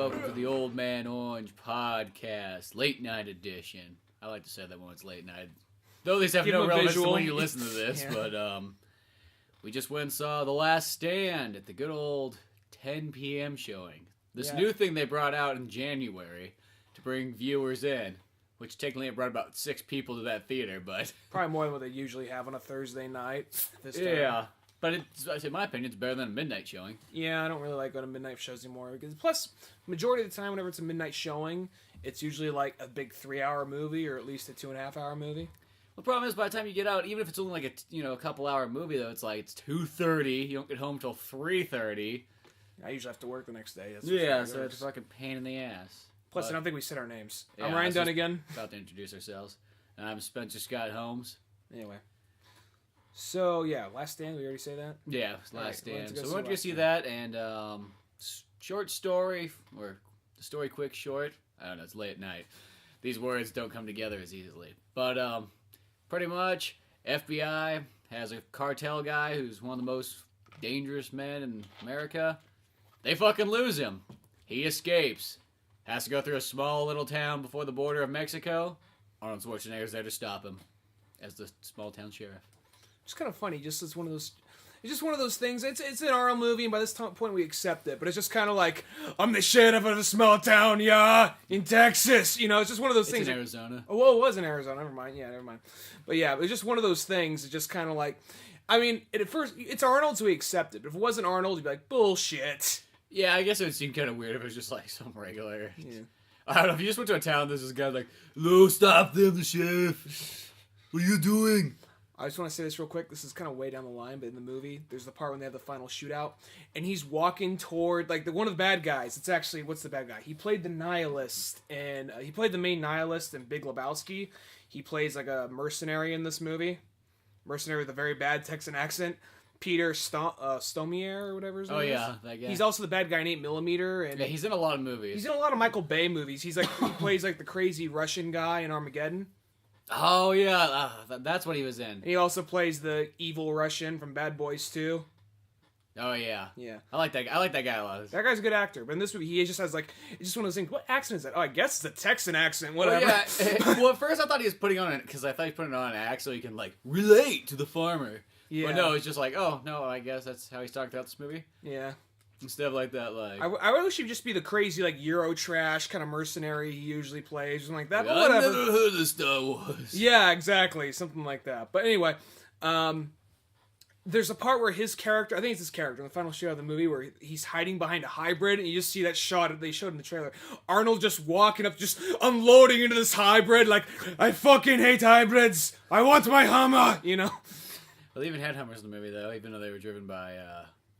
welcome to the Old Man Orange podcast, late night edition. I like to say that when it's late night. Though these have no relevance to when you listen to this, but we just went and saw The Last Stand at the good old 10 p.m. showing. This new thing they brought out in January to bring viewers in, which technically it brought about 6 people to that theater, but... Probably more than what they usually have on a Thursday night. Yeah. But it's, in my opinion, it's better than a midnight showing. Yeah, I don't really like going to midnight shows anymore. Because plus, majority of the time, whenever it's a midnight showing, it's usually like a big 3-hour movie or at least a 2.5-hour movie. The problem is, by the time you get out, even if it's only like a couple-hour movie, though, it's like it's 2:30. You don't get home till 3:30. I usually have to work the next day. So it's a fucking pain in the ass. Plus, I don't think we said our names. Yeah, I'm Ryan Dunigan. About to introduce ourselves. And I'm Spencer Scott Holmes. Anyway. So, yeah, Last Stand, we already say that? Yeah, Last Stand. So we went to go see that, and short story, or story quick short. I don't know, it's late at night. These words don't come together as easily. But pretty much, FBI has a cartel guy who's one of the most dangerous men in America. They fucking lose him. He escapes. Has to go through a small little town before the border of Mexico. Arnold Schwarzenegger's there to stop him as the small town sheriff. It's kind of funny. It's just one of those things. It's an Arnold movie, and by this point we accept it. But it's just kind of like, I'm the sheriff of a small town, in Texas. You know, it's just one of those things. It's in Arizona. Oh, well, it was in Arizona. Never mind. Yeah, never mind. But yeah, it was just one of those things. It's just kind of like, I mean, at first it's Arnold, so we accept it. If it wasn't Arnold, you'd be like, bullshit. Yeah, I guess it would seem kind of weird if it was just like some regular. Yeah. I don't know. If you just went to a town, there's this guy like, "No, stop them, the sheriff. What are you doing?" I just want to say this real quick. This is kind of way down the line, but in the movie, there's the part when they have the final shootout, and he's walking toward like one of the bad guys. It's actually what's the bad guy? He played the nihilist, and he played the main nihilist in Big Lebowski. He plays like a mercenary in this movie, mercenary with a very bad Texan accent. Peter Stomier or whatever his name is. Oh yeah, that guy. He's also the bad guy in 8 mm. And yeah, he's in a lot of movies. He's in a lot of Michael Bay movies. He plays like the crazy Russian guy in Armageddon. Oh yeah, that's what he was in. He also plays the evil Russian from Bad Boys 2. Oh yeah, yeah. I like that guy a lot. That guy's a good actor, but in this movie, he just has like it's just one of those things. What accent is that? Oh, I guess it's a Texan accent. Whatever. Well, yeah. Well, at first I thought he was putting on it because I thought he was putting on an act so he can like relate to the farmer. Yeah. But no, it's just like, oh no, I guess that's how he's talking throughout this movie. Yeah. Instead of like that, like I wish he'd just be the crazy like Euro trash kind of mercenary he usually plays, something like that. But I've whatever. never heard of Star Wars. Yeah, exactly, something like that. But anyway, there's a part where his character, I think it's his character, in the final shot of the movie, where he's hiding behind a hybrid, and you just see that shot they showed in the trailer. Arnold just walking up, just unloading into this hybrid, like, I fucking hate hybrids. I want my Hummer, you know. Well, they even had Hummers in the movie, though, even though they were driven by...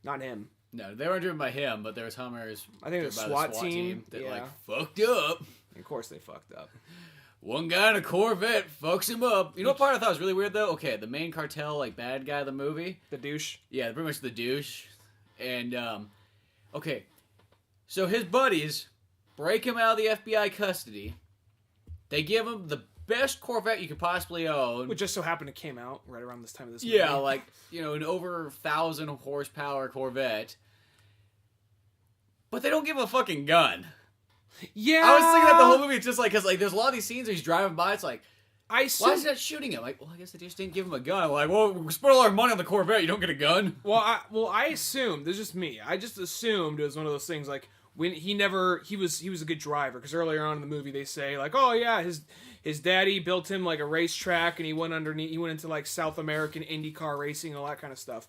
Not him. No, they weren't driven by him, but there was Hummers. I think it was by SWAT the SWAT team that, yeah. like, fucked up. Of course they fucked up. One guy in a Corvette fucks him up. You know what part I thought was really weird, though? Okay, the main cartel, like, bad guy of the movie. The douche? Yeah, pretty much the douche. And, okay. So his buddies break him out of the FBI custody. They give him the best Corvette you could possibly own. Which just so happened it came out right around this time of this movie. Yeah, like, you know, an over 1,000 horsepower Corvette. But they don't give him a fucking gun. Yeah. I was thinking that the whole movie, it's just like, because like, there's a lot of these scenes where he's driving by, it's like, why is he not shooting him? Like, well, I guess they just didn't give him a gun. Like, well, we spent all our money on the Corvette, you don't get a gun? Well, I assumed, this is just me, I just assumed it was one of those things, like, when he was a good driver, because earlier on in the movie they say, like, oh yeah, his daddy built him, like, a racetrack, and he went into, like, South American IndyCar racing and all that kind of stuff.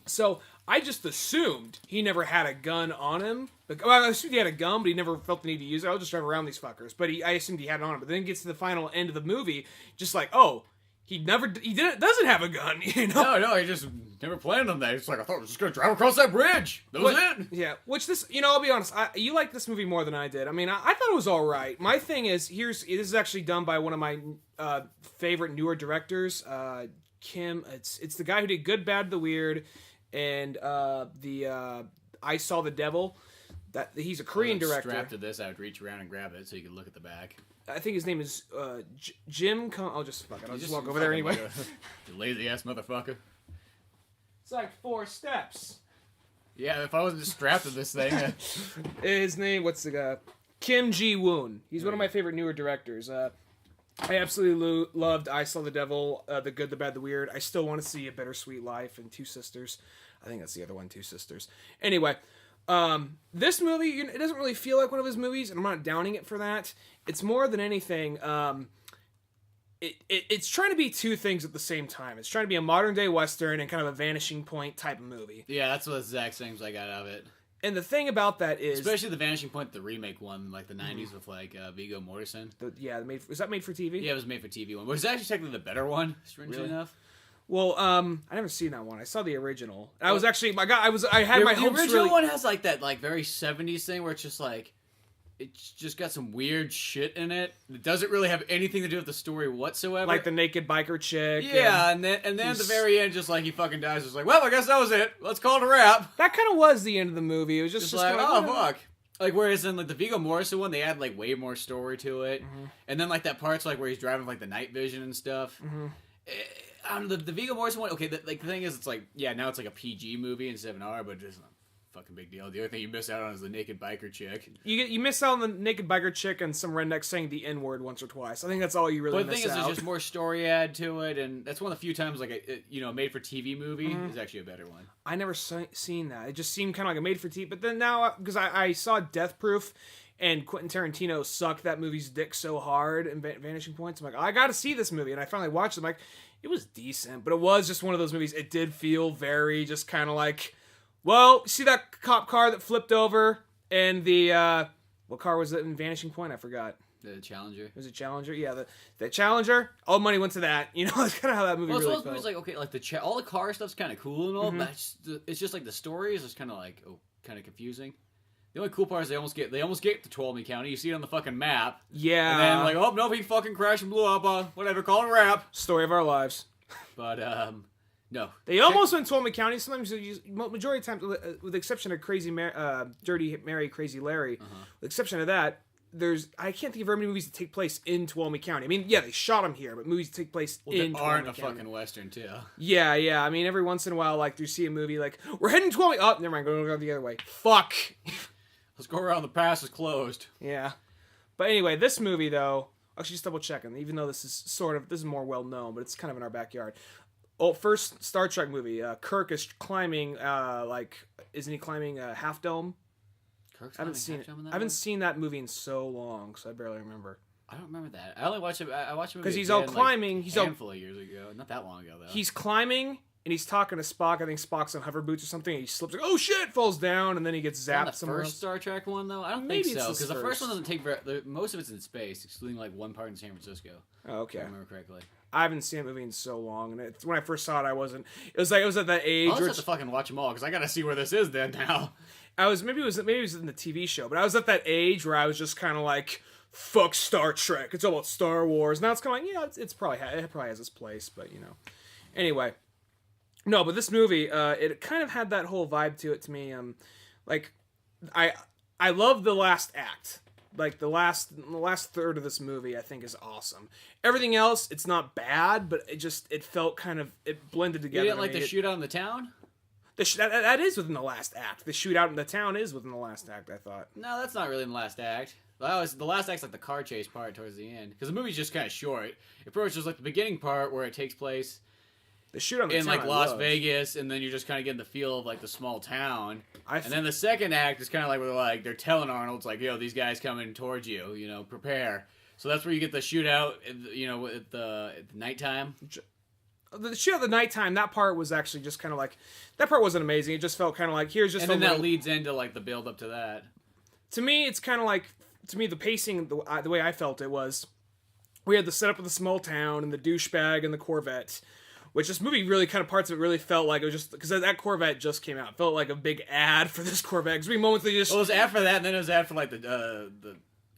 So, I just assumed he never had a gun on him. I assumed he had a gun, but he never felt the need to use it. I'll just drive around these fuckers. But I assumed he had it on him. But then it gets to the final end of the movie, just like, oh, doesn't have a gun, you know? No, he just never planned on that. It's like, I thought I was just going to drive across that bridge. That was it. Yeah, which this, you know, I'll be honest, you like this movie more than I did. I mean, I thought it was alright. My thing is, this is actually done by one of my favorite newer directors, Kim. It's the guy who did Good, Bad, the Weird, and I Saw the Devil. He's a Korean director. Strapped to this, I would reach around and grab it so you could look at the back. I think his name is Jim. I'll just walk over there anyway. You lazy ass motherfucker. It's like 4 steps. Yeah, if I wasn't just strapped to this thing. His name, what's the guy? Kim Ji-woon. He's one of my favorite newer directors. I absolutely loved I Saw the Devil, The Good, the Bad, the Weird. I still want to see A Bittersweet Life and Two Sisters. I think that's the other one, Two Sisters. Anyway, this movie, it doesn't really feel like one of his movies, and I'm not downing it for that. It's more than anything, it's trying to be two things at the same time. It's trying to be a modern day Western and kind of a Vanishing Point type of movie. Yeah, that's what the exact same I got out of it. And the thing about that is... Especially the Vanishing Point, the remake one, like the 90s with like Viggo Mortensen. Was that made for TV? Yeah, it was made for TV one. But it's actually technically the better one, strangely enough. Well, I never seen that one. I saw the original. I was actually... I had my hopes The original one has like that like very 70s thing where it's just like... It's just got some weird shit in it. It doesn't really have anything to do with the story whatsoever. Like the naked biker chick. Yeah, and then at the very end, just like he fucking dies. It's like, well, I guess that was it. Let's call it a wrap. That kind of was the end of the movie. It was just like, oh, fuck. Like, whereas in like the Viggo Mortensen one, they add like way more story to it. Mm-hmm. And then like that part's like where he's driving like the night vision and stuff. Mm-hmm. I don't know, the Viggo Mortensen one, okay, the thing is, it's like, yeah, now it's like a PG movie instead of an R, but just... fucking big deal. The only thing you miss out on is the naked biker chick. You miss out on the naked biker chick and some redneck saying the N-word once or twice. I think that's all you really miss out. But the thing is, there's just more story add to it, and that's one of the few times, like, a made-for-TV movie is actually a better one. I never seen that. It just seemed kind of like a made-for-TV, but then now, because I saw Death Proof, and Quentin Tarantino sucked that movie's dick so hard in Vanishing Points, I'm like, I gotta see this movie, and I finally watched it. I'm like, it was decent, but it was just one of those movies, it did feel very just kind of like... Well, see that cop car that flipped over and the, what car was it in Vanishing Point? I forgot. The Challenger. Was it Challenger? Yeah, the Challenger. All the money went to that. You know, that's kind of how that movie really felt. Movies like, okay, like all the car stuff's kind of cool and all, but it's just like the story is just kind of like, kind of confusing. The only cool part is they almost get to Tuolumne County. You see it on the fucking map. Yeah. And then like, oh, no, he fucking crashed and blew up. Whatever, call it a wrap. Story of our lives. But, no. They almost went Tuolumne County. Sometimes, majority of times, with the exception of Dirty Mary, Crazy Larry, with the exception of that, I can't think of very many movies that take place in Tuolumne County. I mean, yeah, they shot them here, but movies that take place in Tuolumne aren't a County. fucking Western, too. Yeah. I mean, every once in a while, like, you see a movie like, we're heading Tuolumne... Oh, never mind, go the other way. Fuck! Let's go around, the pass is closed. Yeah. But anyway, this movie, though... Actually, just double checking, even though this is more well known, but it's kind of in our backyard. Oh, first Star Trek movie. Kirk is climbing, isn't he climbing a Half Dome? Kirk's I haven't seen it. I haven't seen that movie in so long, so I barely remember. I don't remember that. I only watched it. I watched it because he's all climbing. Like, he's a handful of years ago, not that long ago though. He's climbing and he's talking to Spock. I think Spock's on hover boots or something. And he slips. Like, oh shit! Falls down and then he gets zapped. The first Star Trek one though, I don't think so because the first one doesn't take very. Most of it's in space, excluding like one part in San Francisco. Oh, okay. If I remember correctly. I haven't seen that movie in so long, and when I first saw it, I wasn't. It was at that age. I'll have to fucking watch them all because I gotta see where this is then now. Maybe it was in the TV show, but I was at that age where I was just kind of like, fuck Star Trek. It's all about Star Wars. Now it's kind of like, it probably has its place, but you know. Anyway, no, but this movie, it kind of had that whole vibe to it to me. I love the last act. Like the last third of this movie, I think is awesome. Everything else, it's not bad, but it felt kind of blended together. You didn't like the shootout in the town? That is within the last act. The shootout in the town is within the last act. I thought. No, that's not really in the last act. The last act's like the car chase part towards the end because the movie's just kind of short. It pretty much just like the beginning part where it takes place. The shootout in like Las Vegas, and then you're just kind of getting the feel of like the small town. And then the second act is kind of like where they're telling Arnold, it's like, yo, these guys coming towards you, you know, prepare. So that's where you get the shootout, you know, at the nighttime. The shootout at the nighttime, that part was actually just kind of like, that part wasn't amazing. It just felt kind of like, here's just. And then that leads into like the build up to that. To me, it's kind of like, the pacing, the way I felt it was, we had the setup of the small town and the douchebag and the Corvette. Which this movie really kind of parts of it really felt like it was just because that Corvette just came out. It felt like a big ad for this Corvette. Because we moments they just. Well, it was ad for that, and then it was ad for like the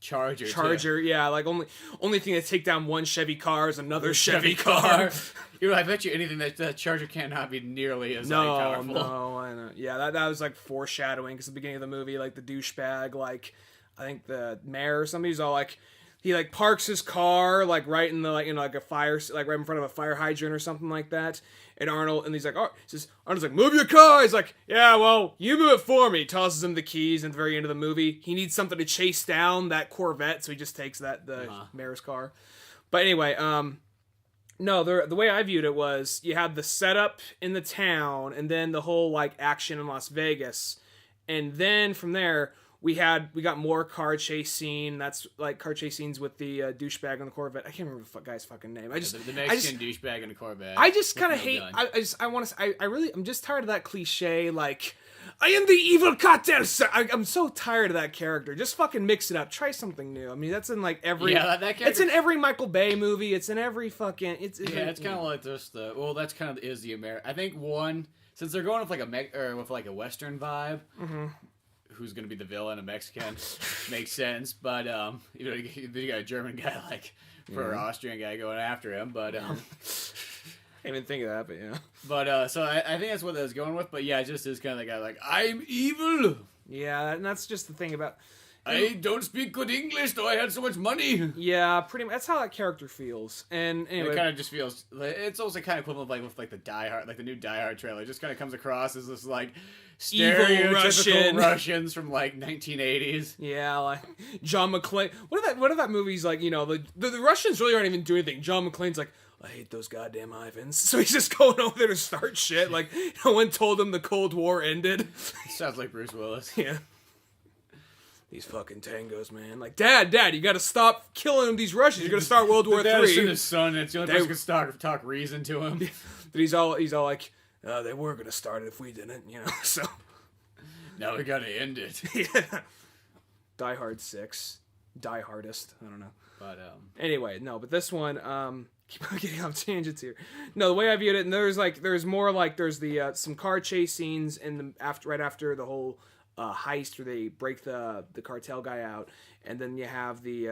Charger. Charger, too. Yeah, like only thing to take down one Chevy car is another Chevy car. You know, I bet you anything that Charger cannot be nearly as powerful. No, I know. Yeah, that was like foreshadowing because the beginning of the movie, like the douchebag, like I think the mayor or somebody's all like. he like parks his car like right in the like a fire, like right in front of a fire hydrant or something like that. And he's like, Arnold's like, move your car. He's like, yeah, well, you move it for me. He tosses him the keys at the very end of the movie. He needs something to chase down that Corvette, so he just takes the mayor's car. But anyway, no, the way I viewed it was you had the setup in the town, and then the whole like action in Las Vegas, and then from there we got more car chase scene. That's like car chase scenes with the douchebag on the Corvette. I can't remember the guy's fucking name. The Mexican douchebag in the Corvette. I just kind of hate. I'm just tired of that cliche. Like, I am the evil cartel. I'm so tired of that character. Just fucking mix it up. Try something new. I mean, that's in like every. Yeah, that character. It's in every Michael Bay movie. It's in every fucking. It's kind of like just the. Well, that's kind of is the American. I think since they're going with like a Western vibe. Mm-hmm. Who's going to be the villain, a Mexican, makes sense. But, you got a German guy, like, for an Austrian guy going after him. But, I didn't even think of that, but yeah. But, so I think that's what I was going with. But, yeah, it just is kind of the guy, like, I'm evil. Yeah, and that's just the thing about... I don't speak good English, though I had so much money. Yeah, pretty much. That's how that character feels. And anyway, it kind of just feels... It's also kind of equivalent with like the Die Hard, like the new Die Hard trailer. It just kind of comes across as this, like, stereotypical Russians from, like, 1980s. Yeah, like, John McClane. What are that movies, like, the Russians really aren't even doing anything. John McClane's like, I hate those goddamn Ivans. So he's just going over there to start shit. Like, no one told him the Cold War ended. Sounds like Bruce Willis. Yeah. These fucking tangos, man. Like, Dad, you gotta stop killing these Russians. You're gonna start World War III. Dad is his son, and it's the only person who can talk reason to him. But he's all like, they weren't gonna start it if we didn't, so. Now we gotta end it. Yeah. Die Hard 6. Die Hardest. I don't know. But, anyway, no, but this one, keep on getting off tangents here. No, the way I viewed it, and there's the, some car chase scenes right after the whole, heist where they break the cartel guy out, and then you have the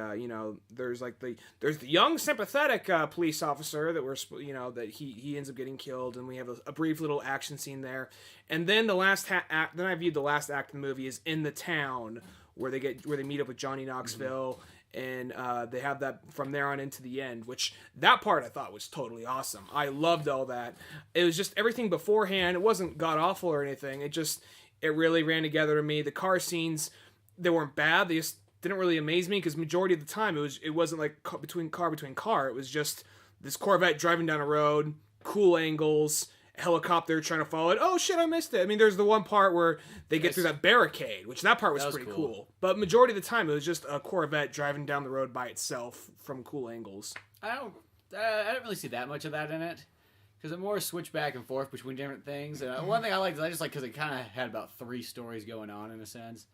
there's the young sympathetic police officer that that he ends up getting killed, and we have a brief little action scene there, and then the last act. Then I viewed the last act of the movie is in the town where they meet up with Johnny Knoxville. Mm-hmm. And they have that from there on into the end, which that part I thought was totally awesome. I loved all that. It was just everything beforehand. It wasn't god awful or anything. It really ran together to me. The car scenes, they weren't bad. They just didn't really amaze me because majority of the time it wasn't like between car. It was just this Corvette driving down a road, cool angles, a helicopter trying to follow it. Oh shit, I missed it. I mean, there's the one part where they get through that barricade, which that part was pretty cool. But majority of the time it was just a Corvette driving down the road by itself from cool angles. I didn't really see that much of that in it. Because it more switched back and forth between different things. And one thing I liked is I just like because it kind of had about 3 stories going on in a sense.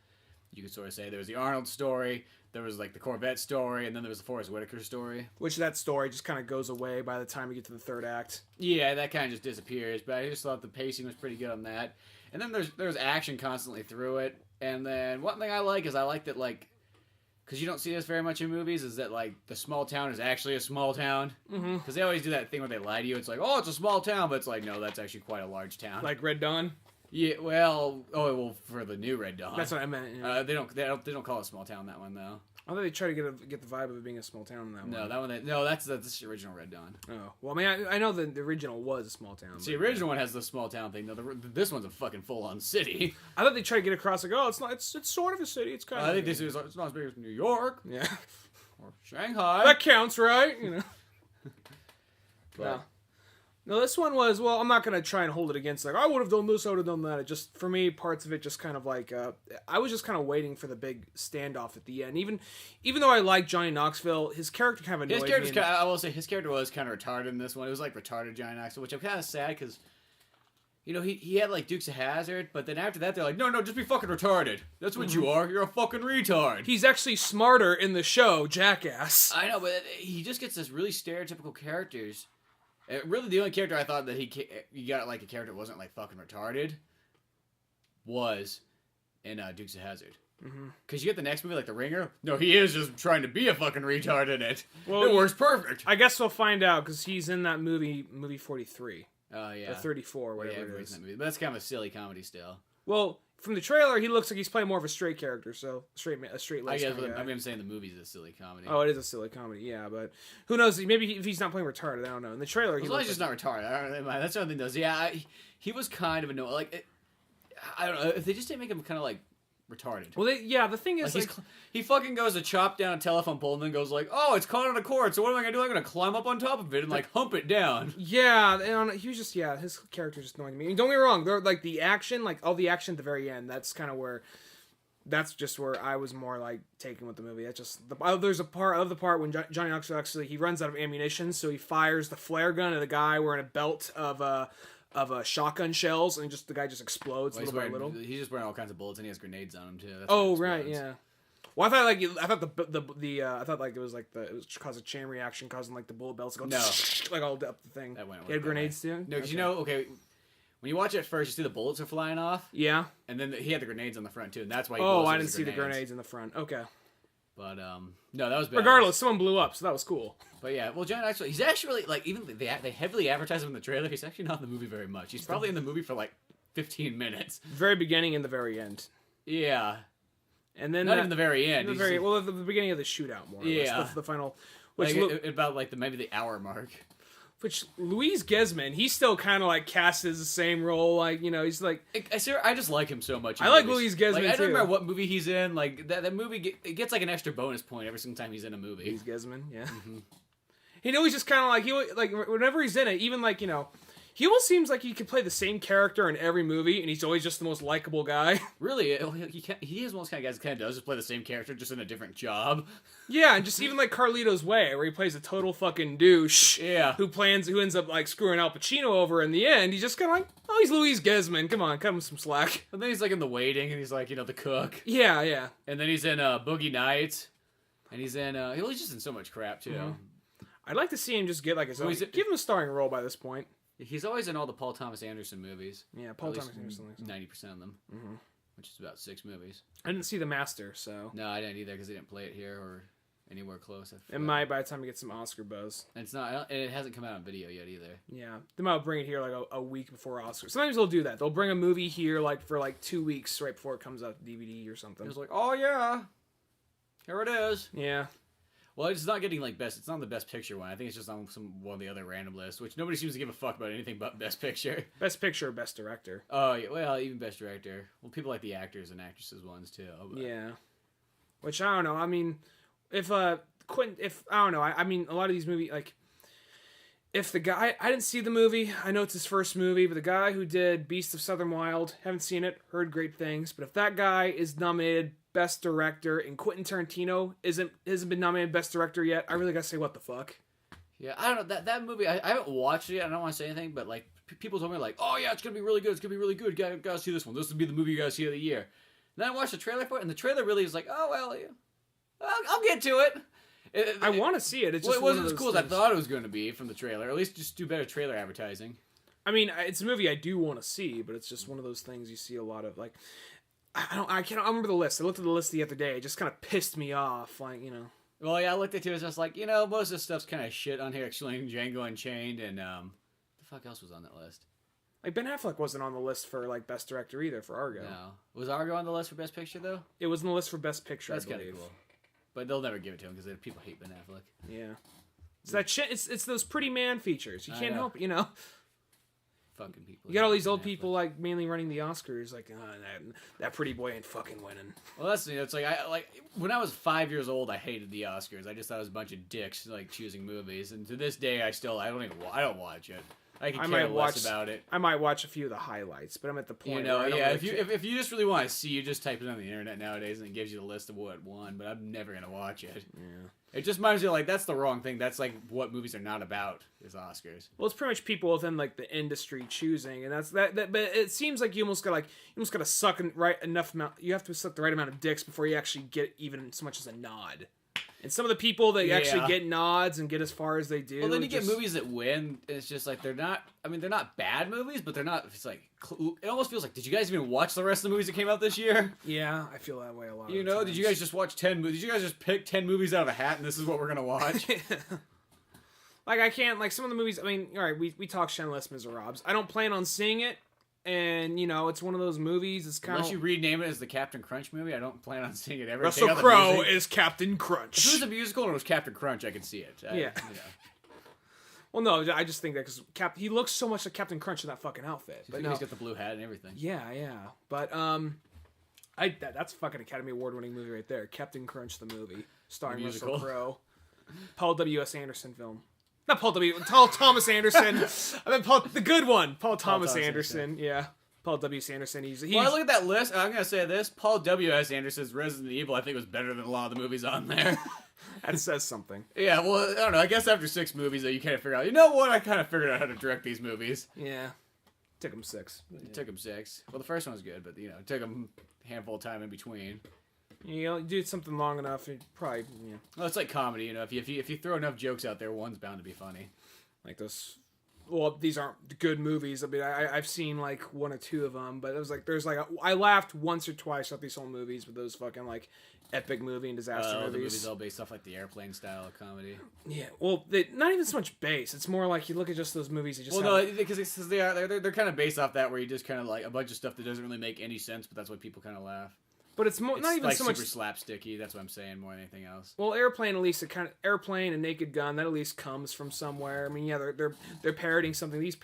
You could sort of say there was the Arnold story, there was like the Corvette story, and then there was the Forrest Whitaker story. Which that story just kind of goes away by the time you get to the third act. Yeah, that kind of just disappears. But I just thought the pacing was pretty good on that. And then there's action constantly through it. And then one thing I like is I like that like. Because you don't see this very much in movies, is that, like, the small town is actually a small town. Because they always do that thing where they lie to you. It's like, oh, it's a small town, but it's like, no, that's actually quite a large town. Like Red Dawn? Yeah, for the new Red Dawn. That's what I meant. Yeah. They don't call it a small town, that one, though. I thought they try to get the vibe of it being a small town in that one. That's the original Red Dawn. Oh. Well, I mean, I know the original was a small town. See, the original one has the small town thing. No, this one's a fucking full-on city. I thought they tried to get across, like, oh, it's not, it's sort of a city. It's kind of... I think it's not as big as New York. Yeah. Or Shanghai. That counts, right? But, no, this one was, well, I'm not going to try and hold it against, like, I would have done this, I would have done that. It just, for me, parts of it just kind of like, I was just kind of waiting for the big standoff at the end. Even though I like Johnny Knoxville, his character kind of annoyed me. I will say, his character was kind of retarded in this one. It was like retarded Johnny Knoxville, which I'm kind of sad because, he had like Dukes of Hazzard, but then after that, they're like, no, just be fucking retarded. That's what you are. You're a fucking retard. He's actually smarter in the show, Jackass. I know, but he just gets this really stereotypical characters. Really, the only character I thought that he got like a character that wasn't like fucking retarded was in Dukes of Hazzard. Because you get the next movie, like The Ringer. No, he is just trying to be a fucking retard in it. Well, it works perfect. I guess we'll find out because he's in that movie 43. Oh, yeah. Or 34, whatever it is. That movie. But that's kind of a silly comedy still. Well, from the trailer, he looks like he's playing more of a straight character, so a straight laced I guess. guy. I'm saying the movie's a silly comedy. Oh, it is a silly comedy, yeah, but who knows? Maybe if he's not playing retarded, I don't know. In the trailer, as long as he's not retarded, I don't know. That's the only thing. Does he was kind of annoying. Like, I don't know if they just didn't make him kind of like retarded. Well, the thing is, like, he fucking goes to chop down a telephone pole and then goes like, "Oh, it's caught on a cord. So what am I gonna do? I'm gonna climb up on top of it and like hump it down." Yeah, and he was just his character just annoying me. I mean, don't get me wrong, like the action, like all the action at the very end. That's kind of where. That's just where I was more like taken with the movie. That's just there's a part of the part when Johnny Knoxville actually he runs out of ammunition, so he fires the flare gun at a guy wearing a belt of shotgun shells, and the guy just explodes little by little. He's just wearing all kinds of bullets, and he has grenades on him too. That's right, yeah. Well, I thought it was cause a chain reaction, causing like the bullet belts to go like all up the thing. That went. He had grenades too. No, because when you watch it first, you see the bullets are flying off. Yeah. And then he had the grenades on the front too, and that's why. I didn't see the grenades in the front. Okay. But no, that was bad. Regardless, someone blew up, so that was cool. But yeah, well, John he's actually like even they heavily advertise him in the trailer. He's actually not in the movie very much. He's probably in the movie for like 15 minutes. Very beginning and the very end. Yeah. And then not even the very end. The beginning of the shootout more. Yeah. The final, which about like maybe the hour mark. Which Louise Gesman, he's still kind of like cast as the same role, like he's like. I just like him so much. I like Louise Gesman too. I don't remember what movie he's in. Like that movie, it gets like an extra bonus point every single time he's in a movie. Louise Gesman, yeah. Mm-hmm. He's just kind of like whenever he's in it, even like he almost seems like he could play the same character in every movie, and he's always just the most likable guy. Really, he is one of those kind of guys that kind of does just play the same character, just in a different job. Yeah, and just even like Carlito's Way, where he plays a total fucking douche. Yeah. Who ends up like screwing Al Pacino over in the end. He's just kind of like, oh, he's Louise Gesman. Come on, cut him some slack. And then he's like in The Waiting, and he's like, the cook. Yeah, yeah. And then he's in Boogie Nights, and he's in he's just in so much crap too. Mm-hmm. I'd like to see him just get like his own. Give him a starring role by this point. He's always in all the Paul Thomas Anderson movies. Yeah, Paul Thomas Anderson. 90% of them, which is about 6 movies. I didn't see The Master, so. No, I didn't either because they didn't play it here or anywhere close. It might by the time we get some Oscar buzz. And it's not. And it hasn't come out on video yet either. Yeah, they might bring it here like a week before Oscar. Sometimes they'll do that. They'll bring a movie here like for like 2 weeks right before it comes out DVD or something. It's like, oh yeah, here it is. Yeah. Well, it's not getting like best. It's not the best picture one. I think it's just on one of the other random lists, which nobody seems to give a fuck about anything but best picture. Best picture or best director. Oh yeah, well even best director. Well, people like the actors and actresses ones too. But. Yeah. Which I don't know. I mean, if I don't know. I mean, a lot of these movies like. If the guy, I didn't see the movie. I know it's his first movie, but the guy who did Beast of Southern Wild, haven't seen it, heard great things. But if that guy is nominated Best Director and Quentin Tarantino hasn't been nominated Best Director yet, I really gotta say, what the fuck? Yeah, I don't know that movie. I haven't watched it. I don't want to say anything, but like people told me like, oh yeah, it's gonna be really good. It's gonna be really good. You gotta see this one. This will be the movie you gotta see of the year. And then I watched the trailer for it, and the trailer really is like, oh well, yeah, I'll get to it. I want to see it. It wasn't as cool as I thought it was going to be from the trailer. Or at least just do better trailer advertising. I mean, it's a movie I do want to see, but it's just one of those things you see a lot of. Like, I can't remember the list. I looked at the list the other day. It just kind of pissed me off. Like, Well, yeah, I looked at it. It was just like, most of this stuff's kind of shit on here, excluding Django Unchained, and the fuck else was on that list? Like Ben Affleck wasn't on the list for like Best Director either for Argo. No, was Argo on the list for Best Picture though? It was on the list for Best Picture. That's kind of cool. But they'll never give it to him because people hate Ben Affleck. Yeah. It's that shit. It's those pretty man features. You can't help it, Fucking people. You got all these old people like mainly running the Oscars. Like, that pretty boy ain't fucking winning. Well, it's like when I was 5 years old, I hated the Oscars. I just thought it was a bunch of dicks like choosing movies. And to this day, I don't watch it. I care less about it. I might watch a few of the highlights, but I'm at the point. If you just really want to see, you just type it on the internet nowadays, and it gives you the list of what won. But I'm never gonna watch it. Yeah. It just reminds me like that's the wrong thing. That's like what movies are not about is Oscars. Well, it's pretty much people within like the industry choosing, and that's that. But it seems like you almost gotta suck enough amount. You have to suck the right amount of dicks before you actually get even so much as a nod. And some of the people that actually get nods and get as far as they do. Well, then you get movies that win. And it's just like they're not bad movies, but they're not. It's like it almost feels like, did you guys even watch the rest of the movies that came out this year? Yeah, I feel that way a lot. Did you guys just watch 10 movies? Did you guys just pick 10 movies out of a hat and this is what we're gonna watch? Like I can't like some of the movies. I mean, all right, we talk Chandler's Miserables. I don't plan on seeing it, and it's one of those movies. It's kind of unless you rename it as the Captain Crunch movie. I don't plan on seeing it ever. Russell Crowe is Captain Crunch. If it was a musical and it was Captain Crunch, I could see it. Well, no, I just think that because he looks so much like Captain Crunch in that fucking outfit. But he's got the blue hat and everything. Yeah. But that's a fucking Academy Award-winning movie right there. Captain Crunch, the movie, starring Russell Crowe. Paul W.S. Anderson film. Not Paul Thomas Anderson. I meant the good one. Paul Thomas Anderson. Yeah. Paul W.S. Anderson. Well, I look at that list. I'm going to say this. Paul W.S. Anderson's Resident Evil, I think, was better than a lot of the movies on there. That says something. Yeah, well, I don't know. I guess after 6 movies, you kind of figure out, you know what? I kind of figured out how to direct these movies. Yeah. Took him 6. It took him 6. Well, the first one was good, but, it took him a handful of time in between. You do something long enough, it probably, Well, it's like comedy, if you throw enough jokes out there, one's bound to be funny. Like those... Well, these aren't good movies. I mean, I've seen, like, 1 or 2 of them, but it was like, I laughed once or twice at these whole movies with those fucking, like, epic movie and disaster movies. The movies all based off, like, the Airplane style of comedy. Yeah, well, not even so much based. It's more like, you look at just those movies, because they're kind of based off that, where you just kind of, like, a bunch of stuff that doesn't really make any sense, but that's why people kind of laugh. But it's not even like so much super slapsticky. That's what I'm saying more than anything else. Well, Airplane at least Airplane and Naked Gun, that at least comes from somewhere. I mean, yeah, they're parodying something. These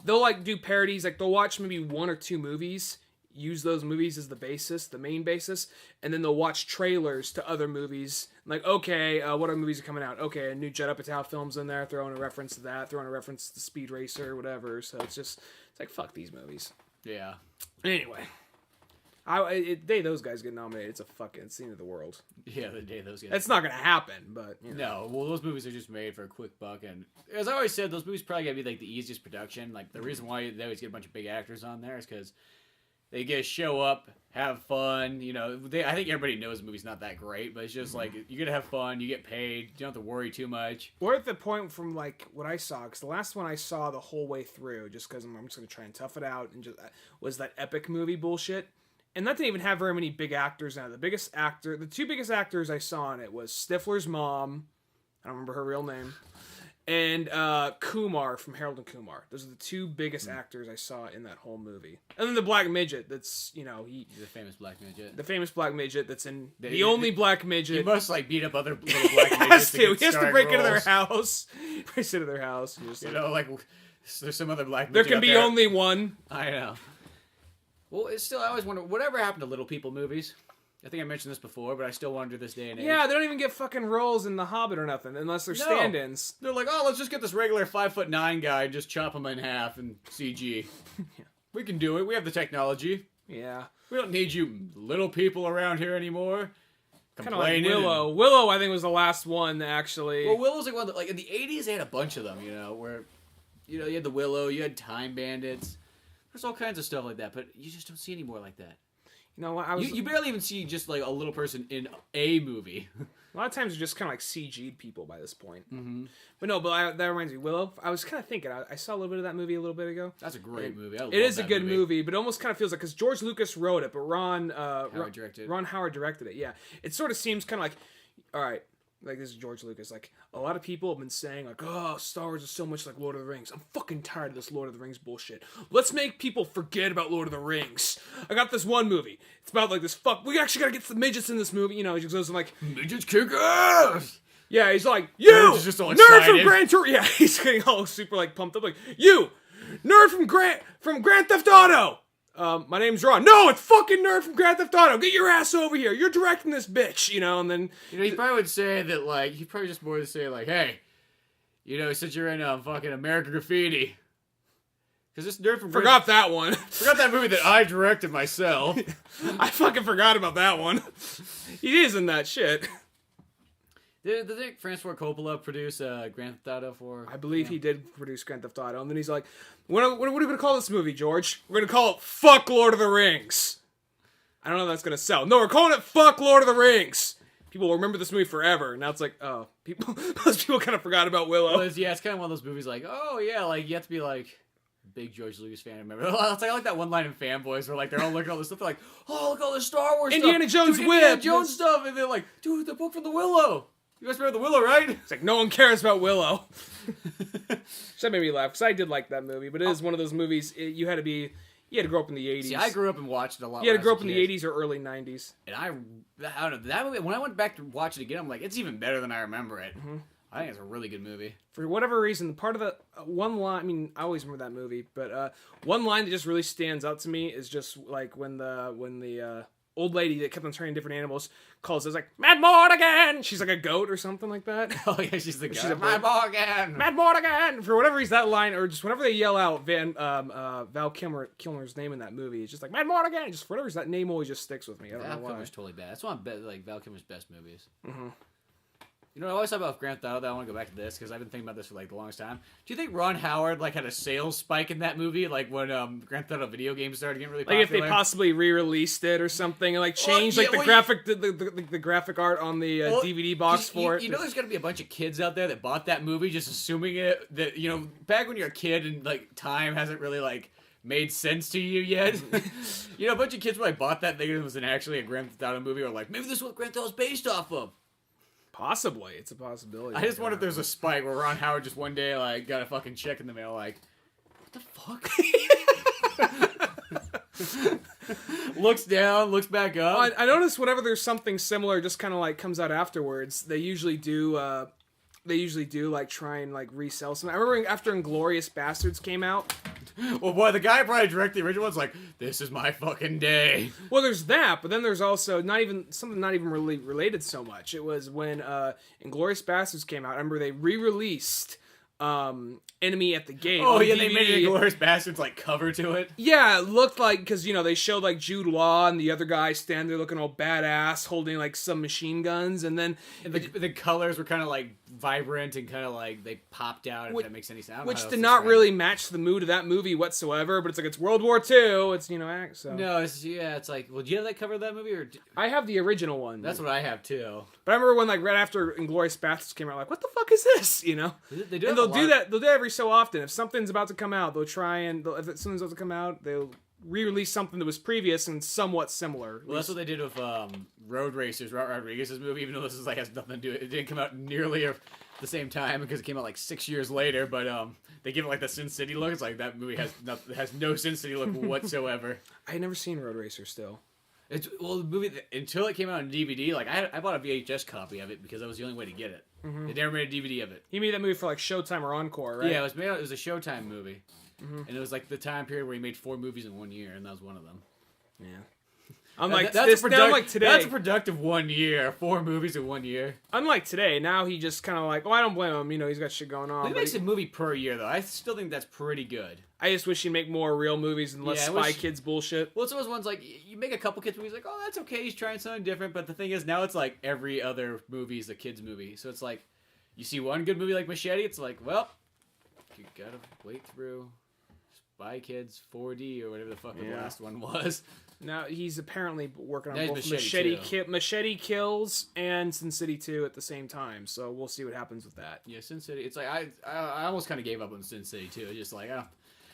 they'll like do parodies. Like they'll watch maybe 1 or 2 movies, use those movies as the main basis, and then they'll watch trailers to other movies. Like, okay, what other movies are coming out? Okay, a new Judd Apatow film's in there. Throw in a reference to that. Throw in a reference to Speed Racer or whatever. So it's like fuck these movies. Yeah. Anyway. The day those guys get nominated, it's a fucking scene of the world. Yeah, the day those guys... That's not going to happen, but... No, well, those movies are just made for a quick buck, and as I always said, those movies probably gotta be, like, the easiest production. Like, the reason why they always get a bunch of big actors on there is because they get to show up, have fun, I think everybody knows the movie's not that great, but it's just, like, you're gonna have fun, you get paid, you don't have to worry too much. We're at the point from, like, what I saw, because the last one I saw the whole way through, just because I'm just gonna try and tough it out, and was that epic movie bullshit. And that didn't even have very many big actors in it. The 2 biggest actors I saw in it was Stifler's mom, I don't remember her real name, and Kumar from Harold and Kumar. Those are the 2 biggest actors I saw in that whole movie. And then the black midget that's, he's the famous black midget. The famous black midget that's in the only black midget. He must, like, beat up other little black midgets. He has to break into their house. Breaks into their house. There's some other black midget there can be there. only one. I know. Well, it's still, I always wonder, whatever happened to Little People movies? I think I mentioned this before, but I still wonder this day and age. Yeah, they don't even get fucking roles in The Hobbit or nothing, unless they're stand-ins. They're like, let's just get this regular 5'9" guy and just chop him in half in CG. Yeah. We can do it. We have the technology. Yeah. We don't need you little people around here anymore. Kind of like Willow. Willow, I think, was the last one, actually. Well, Willow's like one that, like, in the 80s, they had a bunch of them, where, you had the Willow, you had Time Bandits. There's all kinds of stuff like that, but you just don't see any more like that. You barely even see just like a little person in a movie. A lot of times they're just kind of like CG'd people by this point. Mm-hmm. But that reminds me, Willow. I was kind of thinking, I saw a little bit of that movie a little bit ago. That's a great movie. It is a good movie, but it almost kind of feels like, because George Lucas wrote it, but Ron Howard directed it. Yeah, it sort of seems kind of like, all right. Like, this is George Lucas. Like, a lot of people have been saying, like, oh, Star Wars is so much like Lord of the Rings. I'm fucking tired of this Lord of the Rings bullshit. Let's make people forget about Lord of the Rings. I got this one movie. It's about, like, we actually gotta get some midgets in this movie. He just goes and, like... Midgets kick ass! Yeah, he's like, you! Nerd from Grand Tour... Yeah, he's getting all super, like, pumped up. Like, you! Nerd from Grand Theft Auto! My name's Ron. No, it's fucking Nerd from Grand Theft Auto. Get your ass over here. You're directing this bitch, and then... he probably would say that, like, he probably just more to say, like, hey, since you're in fucking American Graffiti. Because this Nerd from... Forgot that one. Forgot that movie that I directed myself. I fucking forgot about that one. He is in that shit. Did Francis Ford Coppola produce Grand Theft Auto for... I believe he did produce Grand Theft Auto. And then he's like, what are we going to call this movie, George? We're going to call it Fuck Lord of the Rings. I don't know if that's going to sell. No, we're calling it Fuck Lord of the Rings. People will remember this movie forever. Now it's like, oh, most people kind of forgot about Willow. Well, it's kind of one of those movies like, oh, yeah, like, you have to be like... big George Lucas fan. Remember, it's like that one line in Fanboys where like they're all looking at all this stuff. They're like, oh, look at all this Star Wars Indiana stuff. Jones Indiana Jones stuff, and they're like, dude, the book from the Willow. You guys remember the Willow, right? It's like no one cares about Willow. That made me laugh because I did like that movie, but it is one of those movies. You had to be You had to grow up in the 80s. See, I grew up and watched it a lot. You had to grow up in the 80s or early 90s. And I don't know, that movie, when I went back to watch it again, I'm like, it's even better than I remember it. Mm-hmm. I think it's a really good movie. For whatever reason, part of the one line, I mean, I always remember that movie, but one line that just really stands out to me is just like when the old lady that kept on turning different animals calls us like, Mad Mortigan! She's like a goat or something like that. Oh yeah, she's the goat. She's a Mad Mortigan! Mad Mortigan! For whatever reason, that line, or just whenever they yell out Val Kilmer's name in that movie, it's just like, Mad Mortigan! Just for whatever reason, that name always just sticks with me. I don't know why. Val Kilmer's totally bad. That's one of like Val Kilmer's best movies. Mm-hmm. You know, I always talk about Grand Theft Auto. I want to go back to this because I've been thinking about this for like the longest time. Do you think Ron Howard like had a sales spike in that movie, like when Grand Theft Auto video games started getting really popular? Like if they possibly re-released it or something, and like changed the graphic art on the DVD box for it. You know, there's gonna be a bunch of kids out there that bought that movie just assuming that back when you're a kid and like time hasn't really like made sense to you yet. A bunch of kids probably bought that thinking it was actually a Grand Theft Auto movie, or like maybe this is what Grand Theft Auto is based off of. Possibly. It's a possibility. I just wonder if there's a spike where Ron Howard just one day, like, got a fucking check in the mail, like, what the fuck? Looks down, looks back up. I noticed whenever there's something similar just kind of, like, comes out afterwards, they usually do, like, try and, like, resell something. I remember after Inglourious Bastards came out. Well, boy, the guy who probably directed the original one's like, this is my fucking day. Well, there's that, but then there's also something not even really related so much. It was when Inglourious Bastards came out. I remember they re-released Enemy at the Gate. Oh, yeah, DVD. They made an Inglourious Bastards, like, cover to it. Yeah, it looked like, because, they showed, like, Jude Law and the other guy standing there looking all badass, holding, like, some machine guns, and then... And the colors were kind of, like, vibrant and kind of, like, they popped out, if that makes any sense. Which did not really match the mood of that movie whatsoever, but it's like, it's World War II, it's, so... No, it's like, well, do you have that cover of that movie, or... I have the original one. That's what I have, too. But I remember when, like, right after Inglourious Bastards came out, like, what the fuck is this, They do and they'll do that every so often. If something's about to come out, they'll try and... If something's about to come out, they'll re-release something that was previous and somewhat similar. Well, that's what they did with Road Racers, Rodriguez's movie, even though this is like has nothing to do with it. It didn't come out nearly the same time because it came out like 6 years later, but they give it like the Sin City look. It's like that movie has no Sin City look whatsoever. I had never seen Road Racer still. The movie, until it came out on DVD, like I bought a VHS copy of it because that was the only way to get it. Mm-hmm. They never made a DVD of it. He made that movie for like Showtime or Encore, right? Yeah, it was a Showtime movie. Mm-hmm. And it was like the time period where he made 4 movies in 1 year, and that was one of them. Yeah. Unlike today. That's a productive 1 year. 4 movies in 1 year. Unlike today, now he just kind of like, I don't blame him. He's got shit going on. He makes a movie per year, though. I still think that's pretty good. I just wish he'd make more real movies and less Spy Kids bullshit. Well, it's those ones like, you make a couple kids movies, like, oh, that's okay, he's trying something different. But the thing is, now it's like every other movie is a kids movie. So it's like, you see one good movie like Machete, it's like, well, you gotta wait through Spy Kids 4D or whatever the fuck the last one was. Now he's apparently working on both Machete Kills and Sin City 2 at the same time, so we'll see what happens with that. Yeah, Sin City. It's like I almost kind of gave up on Sin City 2. It's just like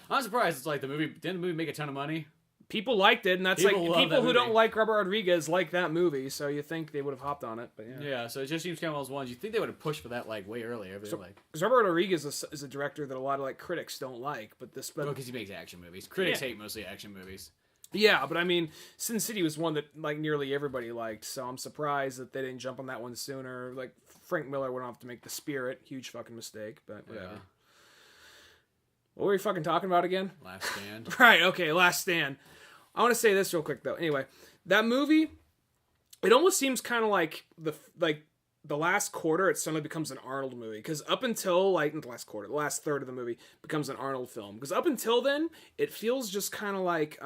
I'm surprised. It's like didn't the movie make a ton of money? People liked it, and that's people who don't like Robert Rodriguez like that movie, so you think they would have hopped on it, but yeah. Yeah, so it just seems kind of one of those ones you think they would have pushed for that like way earlier. Because Robert Rodriguez is a director that a lot of like critics don't like, because he makes action movies. Critics hate mostly action movies. Yeah, but I mean, Sin City was one that like nearly everybody liked, so I'm surprised that they didn't jump on that one sooner. Like Frank Miller went off to make The Spirit, huge fucking mistake, but whatever. Yeah. What were we fucking talking about again? Last Stand. Right, okay, Last Stand. I want to say this real quick though. Anyway, that movie, it almost seems kind of like the last quarter, it suddenly becomes an Arnold movie. Because up until the last third of the movie becomes an Arnold film. Because up until then, it feels just kind of like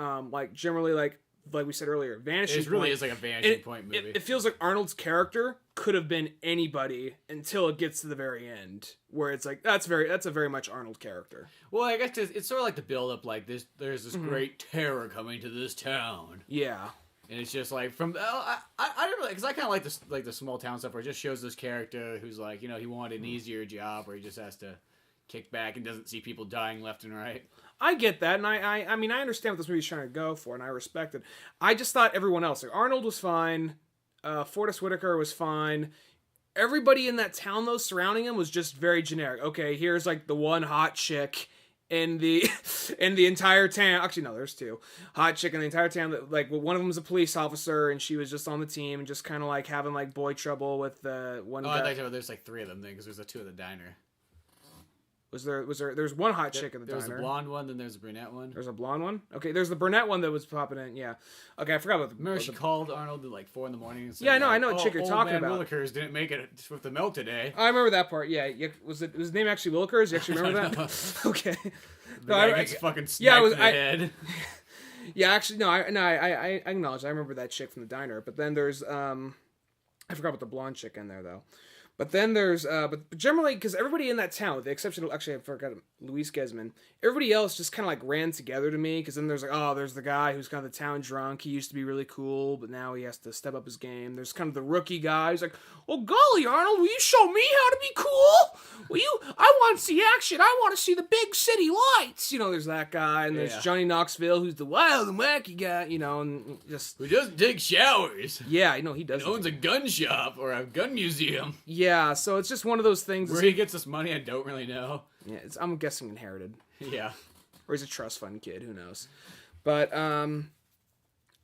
generally like we said earlier, vanishing point. It really is like a vanishing point movie. It feels like Arnold's character could have been anybody until it gets to the very end, where it's like that's a very much Arnold character. Well, I guess it's sort of like the build up, like there's this great terror coming to this town. Yeah. And it's just like I don't really, because I kind of like the small town stuff where it just shows this character who's like, he wanted an easier job where he just has to kick back and doesn't see people dying left and right. I get that, and I mean I understand what this movie's trying to go for, and I respect it. I just thought everyone else, like Arnold was fine, Forrest Whitaker was fine. Everybody in that town though surrounding him was just very generic. Okay, here's like the one hot chick in the entire town. Actually, no, there's two. Hot chick in the entire town. That, like, one of them was a police officer, and she was just on the team and just kind of like having like boy trouble with the one guy. I thought there's like three of them then, because there's the two at the diner. There's one hot chick in the diner. There's a blonde one, then there's a brunette one. There's a blonde one? Okay, there's the brunette one that was popping in, yeah. Okay, I forgot about the... Remember she called Arnold at like 4 in the morning and said, yeah, I know what chick you're talking about. Willikers didn't make it with the milk today. I remember that part, yeah. Was his name actually Willikers? You actually remember that? Okay. The guy gets fucking sniped in the head. Yeah, actually, no, I acknowledge. I remember that chick from the diner. But then there's, I forgot about the blonde chick in there, though. But then there's, but generally, because everybody in that town, with the exception of, actually, I forgot Luis Gesman, everybody else just kind of like ran together to me, because then there's like, oh, there's the guy who's kind of the town drunk. He used to be really cool, but now he has to step up his game. There's kind of the rookie guy who's like, oh, golly, Arnold, will you show me how to be cool? I want to see action. I want to see the big city lights. You know, there's that guy, and there's Johnny Knoxville, who's the wild and wacky guy, you know, and just... Who just digs showers. Yeah, you know, he does. He owns a gun shop, or a gun museum. Yeah, so it's just one of those things... Where he gets this money, I don't really know. Yeah, I'm guessing inherited. Yeah. Or he's a trust fund kid, who knows. But, but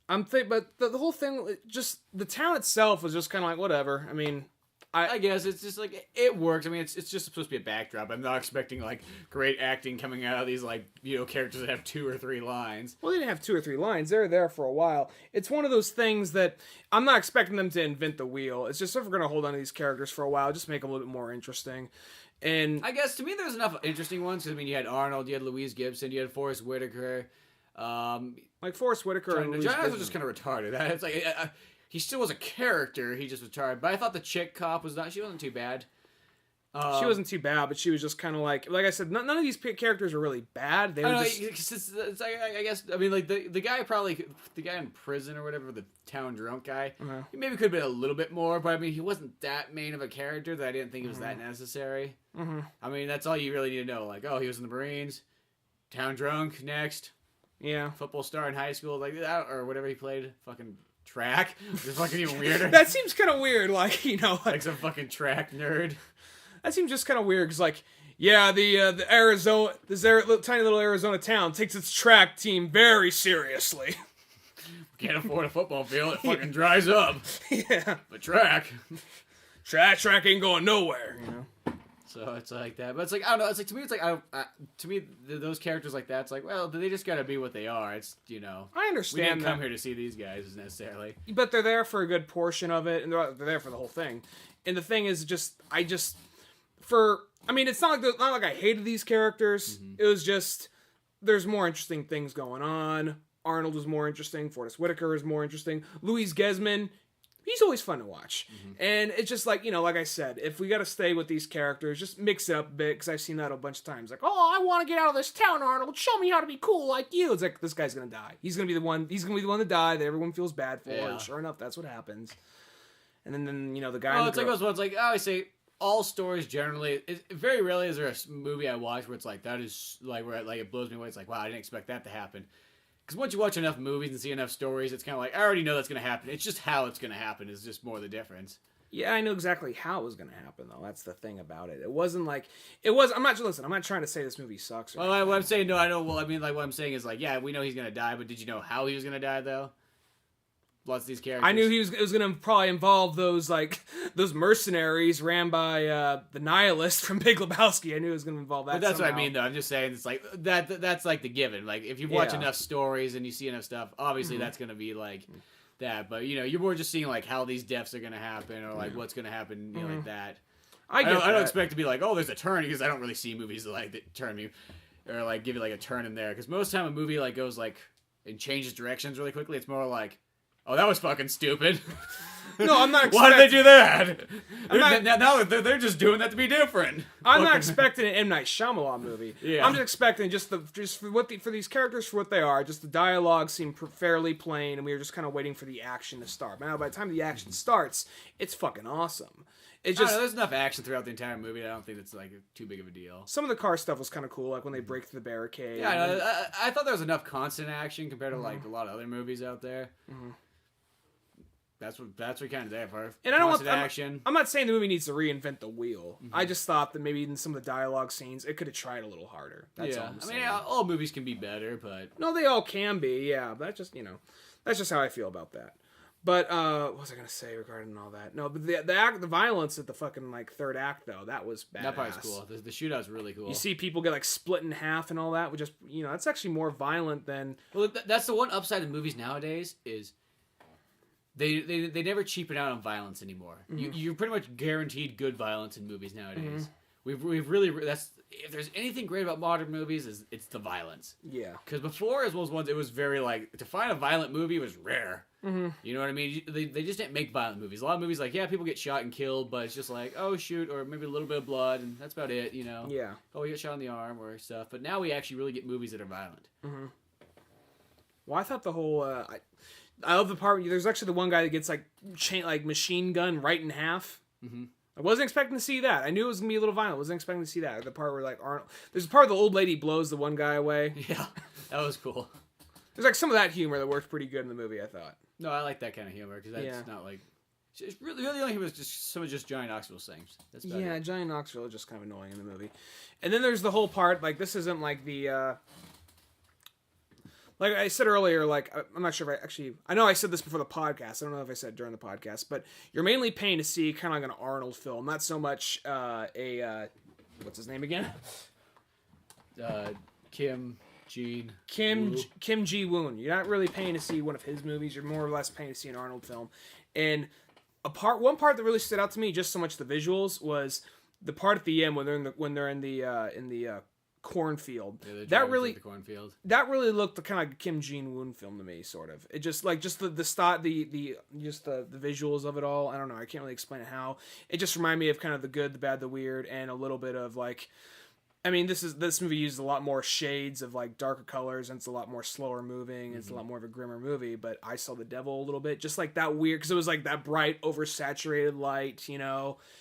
the whole thing, just, the town itself was just kind of like, whatever. I mean... I guess it's just like it works. I mean, it's just supposed to be a backdrop. I'm not expecting like great acting coming out of these like characters that have 2 or 3 lines. Well, they didn't have 2 or 3 lines. They were there for a while. It's one of those things that I'm not expecting them to invent the wheel. It's just if we're gonna hold on to these characters for a while, just make them a little bit more interesting. And I guess to me, there's enough interesting ones. Cause, I mean, you had Arnold, you had Louise Gibson, you had Forrest Whitaker. Like Forrest Whitaker and Louise John was just kind of retarded. It's like. He still was a character, he just was tired. But I thought the chick cop she wasn't too bad. She wasn't too bad, but she was just kind of like I said, none of these characters are really bad. They were it's like, I guess, I mean, like, the guy the guy in prison or whatever, the town drunk guy, he maybe could have been a little bit more, but I mean, he wasn't that main of a character that I didn't think it was that necessary. I mean, that's all you really need to know. Like, oh, he was in the Marines, town drunk, next. Yeah. Football star in high school, like that, or whatever he played, fucking... track? It's fucking even weirder. That seems kind of weird, like, you know, like some fucking track nerd. That seems just kind of weird, because, like, yeah, the Arizona, tiny little Arizona town takes its track team very seriously. Can't afford a football field, it fucking dries up. Yeah. But track ain't going nowhere, you know? So it's like that, but it's like, I don't know, it's like, to me, it's like, to me, those characters like that, it's like, well, they just gotta be what they are. It's, you know, I understand. We didn't come here to see these guys necessarily, but they're there for a good portion of it, and they're there for the whole thing. And the thing is, I mean, it's not like I hated these characters. It was just there's more interesting things going on. Arnold was more interesting. Forrest Whitaker is more interesting. Luis Gesman. He's always fun to watch. And it's just like, you know, like I said, if we got to stay with these characters, just mix it up a bit, because I've seen that a bunch of times. Like, oh, I want to get out of this town, Arnold. Show me how to be cool like you. It's like, this guy's going to die. He's going to be the one to die that everyone feels bad for. Yeah. And sure enough, that's what happens. And then you know, the guy... Oh, it's like I always say, all stories generally... very rarely is there a movie I watch where it's like, that is, like, where it blows me away. It's like, wow, I didn't expect that to happen. Because once you watch enough movies and see enough stories, it's kind of like, I already know that's going to happen. It's just how it's going to happen is just more the difference. Yeah, I know exactly how it was going to happen, though. That's the thing about it. It wasn't like... I'm not trying to say this movie sucks. Well, what I'm saying, no, I know... Well, I mean, like, what I'm saying is, like, yeah, we know he's going to die, but did you know how he was going to die, though? Lots of these characters. I knew it was going to probably involve those mercenaries ran by the nihilist from Big Lebowski. I knew it was going to involve that. But that's somehow. what I mean, though. I'm just saying, it's like that's like the given. Like, if you watch enough stories and you see enough stuff, obviously that's going to be like that. But you know, you're more just seeing like how these deaths are going to happen, or like what's going to happen, you know, like that. I don't expect to be like, oh, there's a turn, because I don't really see movies that turn me, or like give you like a turn in there. Because most of the time a movie like goes like and changes directions really quickly. It's more like, oh, that was fucking stupid. No, I'm not. Why did they do that? Now they're just doing that to be different. I'm not expecting an M. Night Shyamalan movie. Yeah. I'm just expecting for these characters for what they are. Just the dialogue seemed fairly plain, and we were just kind of waiting for the action to start. Now, by the time the action starts, it's fucking awesome. It's just there's enough action throughout the entire movie. I don't think it's like too big of a deal. Some of the car stuff was kind of cool, like when they break through the barricade. Yeah, I thought there was enough constant action compared to like a lot of other movies out there. That's what kind of there for. And I don't want action. I'm not saying the movie needs to reinvent the wheel. I just thought that maybe in some of the dialogue scenes it could have tried a little harder. That's all I'm saying. All movies can be better, but no, they all can be. Yeah, but that's just how I feel about that. But what was I gonna say regarding all that? No, but the violence at the fucking like third act though, that was badass. That part's cool. The shootout's really cool. You see people get like split in half and all that, which is that's actually more violent than. Well, that's the one upside of movies nowadays is they never cheapen out on violence anymore. Mm-hmm. You're pretty much guaranteed good violence in movies nowadays. Mm-hmm. We've really if there's anything great about modern movies it's the violence. Yeah. Because before as well as ones it was very like to find a violent movie was rare. Mm-hmm. You know what I mean? They just didn't make violent movies. A lot of movies like people get shot and killed, but it's just like oh shoot, or maybe a little bit of blood, and that's about it. Yeah. Oh, we get shot in the arm or stuff. But now we actually really get movies that are violent. Mm-hmm. Well, I thought the whole I love the part. There's actually the one guy that gets like machine gun right in half. Mm-hmm. I wasn't expecting to see that. I knew it was gonna be a little violent. I wasn't expecting to see that. The part where like Arnold, there's a part where the old lady blows the one guy away. Yeah, that was cool. There's like some of that humor that worked pretty good in the movie. I thought. No, I like that kind of humor because that's not like. It's really the only humor is just some of just Johnny Knoxville sings. That's about it. Johnny Knoxville is just kind of annoying in the movie, and then there's the whole part like this isn't like the. Like I said earlier, like I'm not sure if I know I said this before the podcast. I don't know if I said during the podcast, but you're mainly paying to see kind of like an Arnold film, not so much what's his name again? Kim Ji Woon. You're not really paying to see one of his movies. You're more or less paying to see an Arnold film. And one part that really stood out to me, just so much the visuals, was the part at the end when they're in the cornfield. Yeah, that really the cornfield. That really looked kind of like a Kim Ji-woon film to me, sort of. It just like just the visuals of it all. I don't know. I can't really explain it how. It just reminded me of kind of the good, the bad, the weird, and a little bit of like. I mean, this movie uses a lot more shades of like darker colors, and it's a lot more slower moving. Mm-hmm. It's a lot more of a grimmer movie. But I saw the devil a little bit, just like that weird, because it was like that bright, oversaturated light.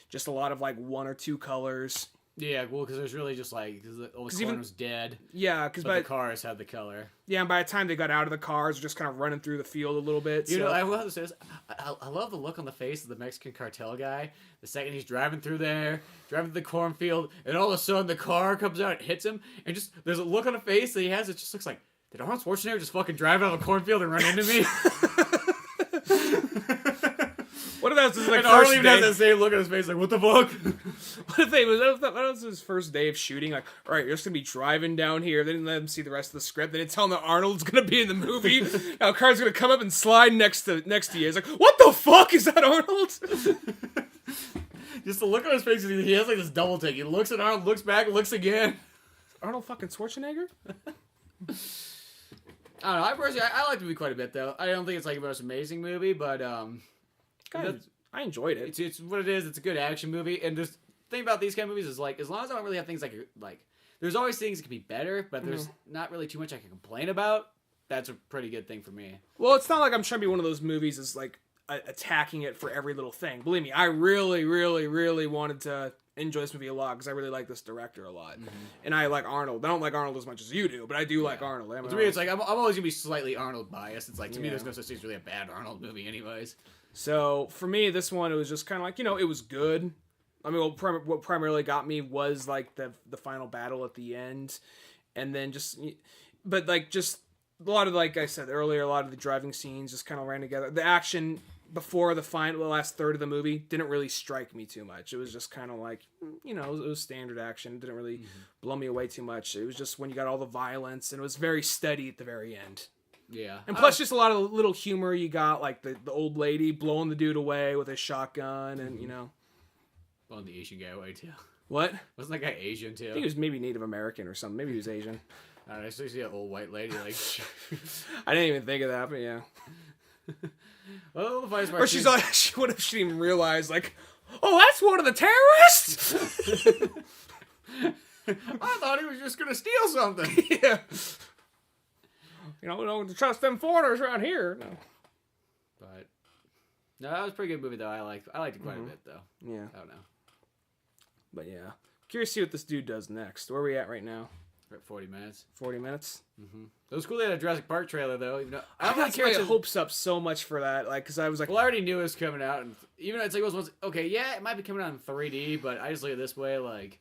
Just a lot of like one or two colors. Yeah, well, because there's really just like because the old corn was dead. Yeah, because the cars had the color. Yeah, and by the time they got out of the cars, they're just kind of running through the field a little bit. I will have to say this. I love the look on the face of the Mexican cartel guy. The second he's driving through the cornfield, and all of a sudden the car comes out and hits him, and just there's a look on the face that he has. It just looks like, did Arnold Schwarzenegger just fucking drive out of a cornfield and run into me? What if that was like and Arnold even has that same look on his face, like, what the fuck? What was his first day of shooting? Like, all right, you're just gonna be driving down here. They didn't let him see the rest of the script. They didn't tell him that Arnold's gonna be in the movie. Now, a car's gonna come up and slide next to you. He's like, what the fuck is that, Arnold? Just the look on his face, he has like this double take. He looks at Arnold, looks back, looks again. Arnold fucking Schwarzenegger? I don't know. I personally, I like the movie quite a bit, though. I don't think it's like the most amazing movie, but I enjoyed it. It's what it is. It's a good action movie, and the thing about these kind of movies is like as long as I don't really have things like there's always things that can be better, but there's not really too much I can complain about. That's a pretty good thing for me. Well, it's not like I'm trying to be one of those movies that's like attacking it for every little thing. Believe me, I really, really, really wanted to enjoy this movie a lot because I really like this director a lot, and I like Arnold. I don't like Arnold as much as you do, but I do like Arnold. To me, it's like I'm always gonna be slightly Arnold biased. It's like to me, there's no such thing as really a bad Arnold movie, anyways. So for me, this one it was just kind of like it was good. I mean, what primarily got me was like the final battle at the end, and then but like just a lot of like I said earlier, a lot of the driving scenes just kind of ran together. The action before the last third of the movie didn't really strike me too much. It was just kind of like it was standard action. It didn't really blow me away too much. It was just when you got all the violence, and it was very steady at the very end. Yeah. And plus just a lot of little humor you got, like the old lady blowing the dude away with a shotgun and, Blowing the Asian guy away, too. What? Wasn't that guy Asian, too? I think he was maybe Native American or something. Maybe he was Asian. I don't know. I still see an old white lady, like... I didn't even think of that, but yeah. Well, the funniest part... Or she's like, what if she didn't even realize, like, oh, that's one of the terrorists? I thought he was just going to steal something. Yeah. We don't trust them foreigners around here. No. But no, that was a pretty good movie though. I liked it quite a bit though. Yeah. I don't know. But yeah. Curious to see what this dude does next. Where are we at right now? We're at 40 minutes. 40 minutes. Mm-hmm. It was cool they had a Jurassic Park trailer though. Even though I got my hopes up so much for that, like, because I was like, well, I already knew it was coming out, and even though it's like it was okay, yeah, it might be coming out in 3D, but I just look at it this way, like,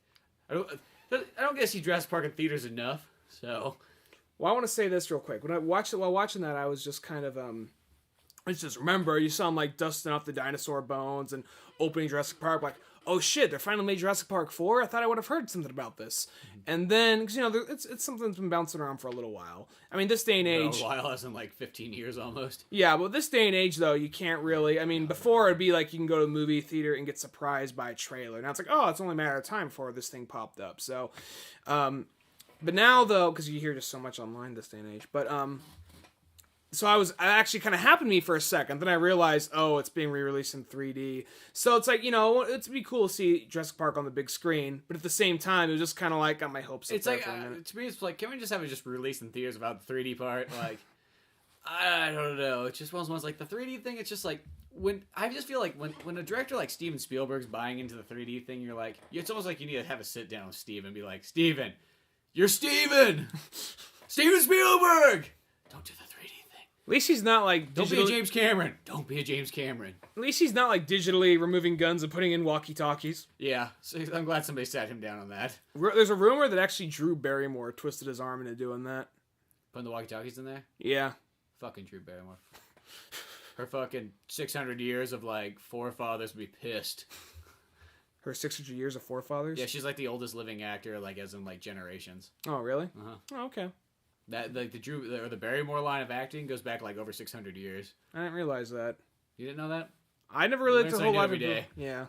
I don't get to see Jurassic Park in theaters enough, so. Well, I want to say this real quick. When I watched it, while watching that, I was just kind of I just remember you saw him like dusting off the dinosaur bones and opening Jurassic Park, like, oh shit, they finally made Jurassic Park 4? I thought I would have heard something about this. And then, because, it's something that's been bouncing around for a little while. I mean, this day and age... A while, as in like 15 years almost. Yeah, well, this day and age, though, you can't really... I mean, before it'd be like you can go to a movie theater and get surprised by a trailer. Now it's like, oh, it's only a matter of time before this thing popped up. So, but now, though, because you hear just so much online this day and age, but... So it actually kind of happened to me for a second. Then I realized, oh, it's being re-released in 3D. So it's like, it'd be cool to see Jurassic Park on the big screen. But at the same time, it was just kind of like, got my hopes up. It's like, to me, it's like, can we just have it just released in theaters without the 3D part? Like, I don't know. It's just one of those ones, like, the 3D thing, it's just like, I just feel like when a director like Steven Spielberg's buying into the 3D thing, you're like, it's almost like you need to have a sit down with Steven and be like, Steven, you're Steven! Steven Spielberg! Don't do the 3D. At least he's not like... Don't be a James Cameron. Don't be a James Cameron. At least he's not like digitally removing guns and putting in walkie-talkies. Yeah, so I'm glad somebody sat him down on that. There's a rumor that actually Drew Barrymore twisted his arm into doing that. Putting the walkie-talkies in there? Yeah. Fucking Drew Barrymore. Her fucking 600 years of like forefathers would be pissed. Her 600 years of forefathers? Yeah, she's like the oldest living actor, like as in like generations. Oh, really? Uh-huh. Oh, okay. That like the Barrymore line of acting goes back like over 600 years. I didn't realize that. You didn't know that? I never really looked a whole lot of day. Yeah.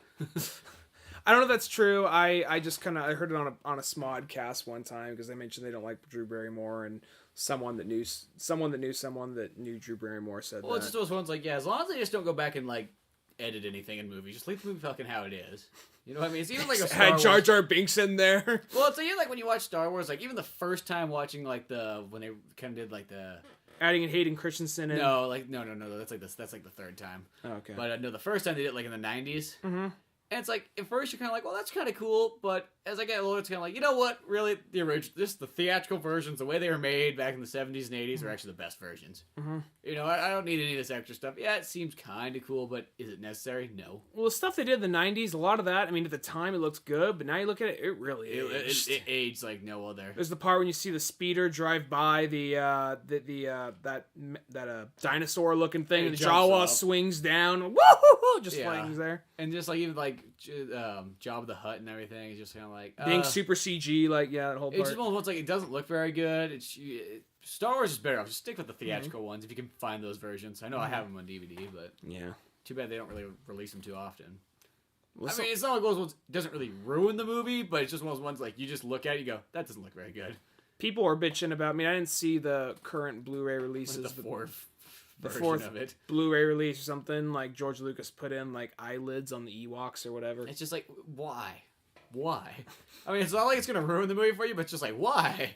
I don't know if that's true. I just kind of I heard it on a Smodcast one time because they mentioned they don't like Drew Barrymore, and someone that knew someone that knew Drew Barrymore said that. Well, it's just those ones like, yeah, as long as they just don't go back and like edit anything in movies, just leave the movie fucking how it is. You know what I mean? It's even like a Star Wars. Had Jar Jar Binks in there. Well, it's even like when you watch Star Wars, like even the first time watching like when they kind of did like the adding in Hayden Christensen in. No, that's like the third time. Oh, okay. But no, the first time they did it like in the 90s. Mm-hmm. And it's like, at first you're kind of like, well, that's kind of cool, but as I get older, it's kind of like, you know what, really, the theatrical versions, the way they were made back in the 70s and 80s are actually the best versions. Mm-hmm. I don't need any of this extra stuff. Yeah, it seems kind of cool, but is it necessary? No. Well, the stuff they did in the 90s, a lot of that, I mean, at the time it looks good, but now you look at it, it really aged. It aged like no other. There's the part when you see the speeder drive by that dinosaur-looking thing, and Jawa swings down, woo-hoo-hoo, just flings there. And just like even like Jabba the Hutt and everything is just kind of like being super CG, like that whole part. It's just one of those like it doesn't look very good. Star Wars is better off. Just stick with the theatrical ones if you can find those versions. I know I have them on DVD, but yeah, too bad they don't really release them too often. Well, I mean, it's not like those ones doesn't really ruin the movie, but it's just one of those ones like you just look at it, you go, that doesn't look very good. People are bitching about. I mean, I didn't see the current Blu-ray releases. Like the fourth. The fourth of it. Blu-ray release or something, like George Lucas put in like eyelids on the Ewoks or whatever. It's just like, why? I mean, it's not like it's gonna ruin the movie for you, but it's just like, why?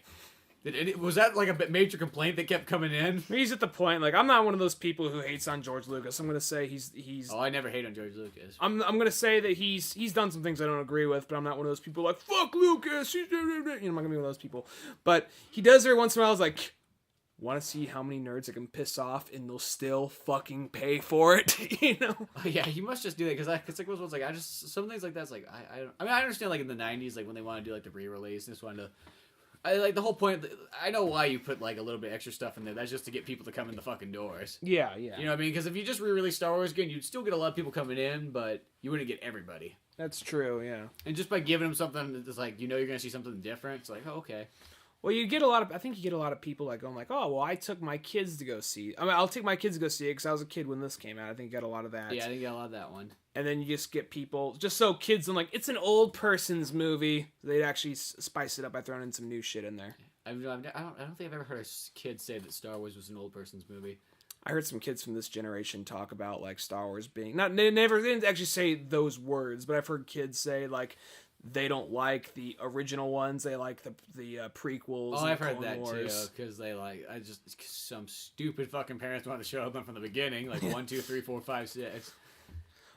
Was that like a major complaint that kept coming in? He's at the point, like, I'm not one of those people who hates on George Lucas. I'm gonna say he's. Oh, I never hate on George Lucas. I'm gonna say that he's done some things I don't agree with, but I'm not one of those people like fuck Lucas. I'm not gonna be one of those people. But he does every once in a while. I was like, want to see how many nerds I can piss off and they'll still fucking pay for it, you know? Oh, yeah, he must just do that because like was like some things like that's like I mean I understand like in the 90s like when they want to do like the re-release and just wanted to. I like the whole point. I know why you put like a little bit extra stuff in there. That's just to get people to come in the fucking doors. Yeah. You know what I mean? Because if you just re-release Star Wars again, you'd still get a lot of people coming in, but you wouldn't get everybody. That's true. Yeah. And just by giving them something that's like you're gonna see something different, it's like okay. Well, I think you get a lot of people like going like, oh, well, I took my kids to go see. I mean, I'll take my kids to go see it because I was a kid when this came out. I think you got a lot of that. Yeah, I think you got a lot of that one. And then you just get people, just so kids, and like, it's an old person's movie. They'd actually spice it up by throwing in some new shit in there. I don't think I've ever heard a kid say that Star Wars was an old person's movie. I heard some kids from this generation talk about like Star Wars being they didn't actually say those words, but I've heard kids say like they don't like the original ones. They like the prequels. Oh, I've heard that too, because they like some stupid fucking parents wanted to show them from the beginning, like 1, 2, 3, 4, 5, 6.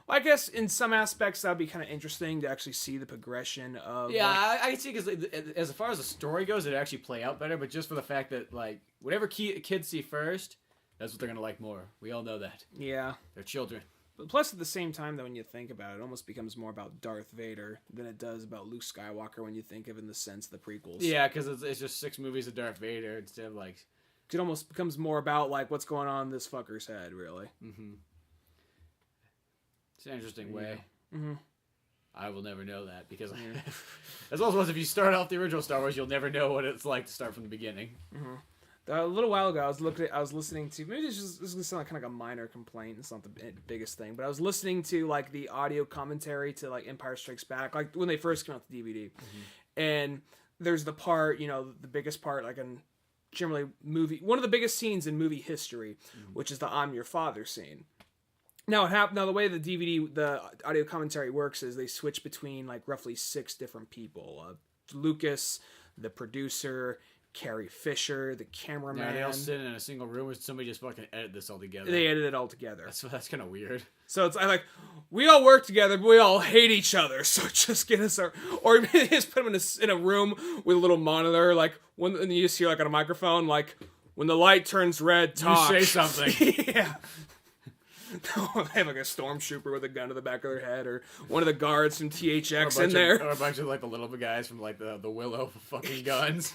Well, I guess in some aspects that would be kind of interesting to actually see the progression of. Yeah, I see, because as far as the story goes, it actually play out better. But just for the fact that like whatever kids see first, that's what they're gonna like more. We all know that. Yeah, they're children. But plus, at the same time, though, when you think about it, it almost becomes more about Darth Vader than it does about Luke Skywalker when you think of it in the sense of the prequels. Yeah, because it's just 6 movies of Darth Vader instead of like. It almost becomes more about like what's going on in this fucker's head, really. Mm-hmm. It's an interesting way. Mm-hmm. I will never know that because, as well as if you start off the original Star Wars, you'll never know what it's like to start from the beginning. Mm-hmm. A little while ago, I was listening to, maybe this is gonna sound like kind of like a minor complaint. It's not the biggest thing, but I was listening to like the audio commentary to like Empire Strikes Back, like when they first came out the DVD, and there's the part, the biggest part, like in generally one of the biggest scenes in movie history, which is the "I'm Your Father" scene. Now the way the audio commentary works is they switch between like roughly 6 different people: Lucas, the producer, Carrie Fisher, the cameraman. Yeah, they all sit in a single room, or somebody just fucking edit this all together. They edit it all together. That's kind of weird. So it's we all work together, but we all hate each other. So just get us or just put them in a room with a little monitor, like and you just hear like on a microphone, like when the light turns red, talk. You say something. Yeah. They have like a stormtrooper with a gun to the back of their head, or one of the guards from THX in there. Or a bunch of like the little guys from like the Willow fucking guns.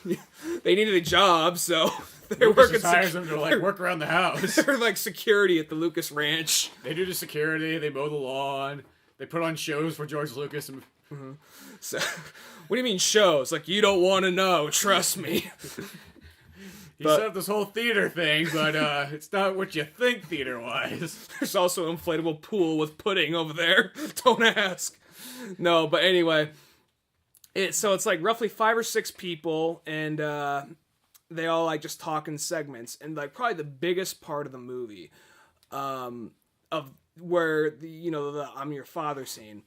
They needed a job, so they're Lucas working. Hires them to like work around the house. They're like security at the Lucas Ranch. They do the security. They mow the lawn. They put on shows for George Lucas. So, what do you mean shows? Like, you don't want to know. Trust me. He set up this whole theater thing, but it's not what you think theater-wise. There's also an inflatable pool with pudding over there. Don't ask. No, but anyway. It's like roughly 5 or 6 people, and they all like just talk in segments. And like probably the biggest part of the movie, of where the "I'm Your Father" scene,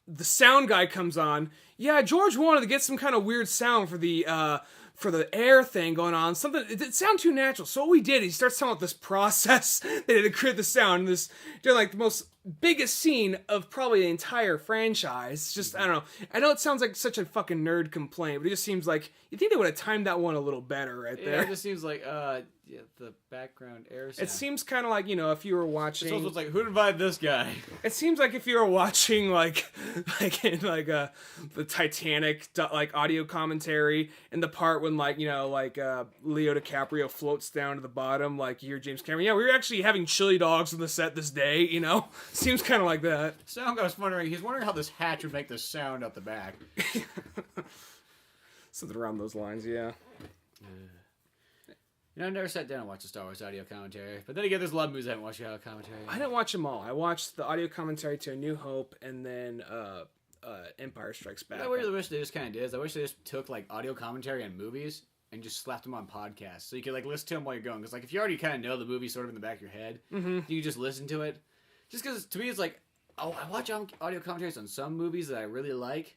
the sound guy comes on. Yeah, George wanted to get some kind of weird sound for the air thing going on. Something, it sounded too natural. So what we did, he starts telling about this process that had created the sound. During like the most biggest scene of probably the entire franchise. It's just, I don't know. I know it sounds like such a fucking nerd complaint, but it just seems like, you think they would have timed that one a little better right there. Yeah, it just seems like, the background air sound. It seems kind of like, if you were watching... It's almost like, who invited this guy? It seems like if you were watching, the Titanic, like, audio commentary, and the part when, Leo DiCaprio floats down to the bottom, like, you hear James Cameron, yeah, we were actually having chili dogs on the set this day, Seems kind of like that. Sound guy was wondering, he's wondering how this hatch would make this sound out the back. Something around those lines, yeah. I never sat down and watched the Star Wars audio commentary. But then again, there's a lot of movies I haven't watched the audio commentary. I didn't watch them all. I watched the audio commentary to A New Hope and then Empire Strikes Back. I really wish they just kind of did. I wish they just took audio commentary on movies and just slapped them on podcasts. So you could listen to them while you're going. Because if you already kind of know the movie sort of in the back of your head, you can just listen to it. Just because to me it's I watch audio commentaries on some movies that I really like.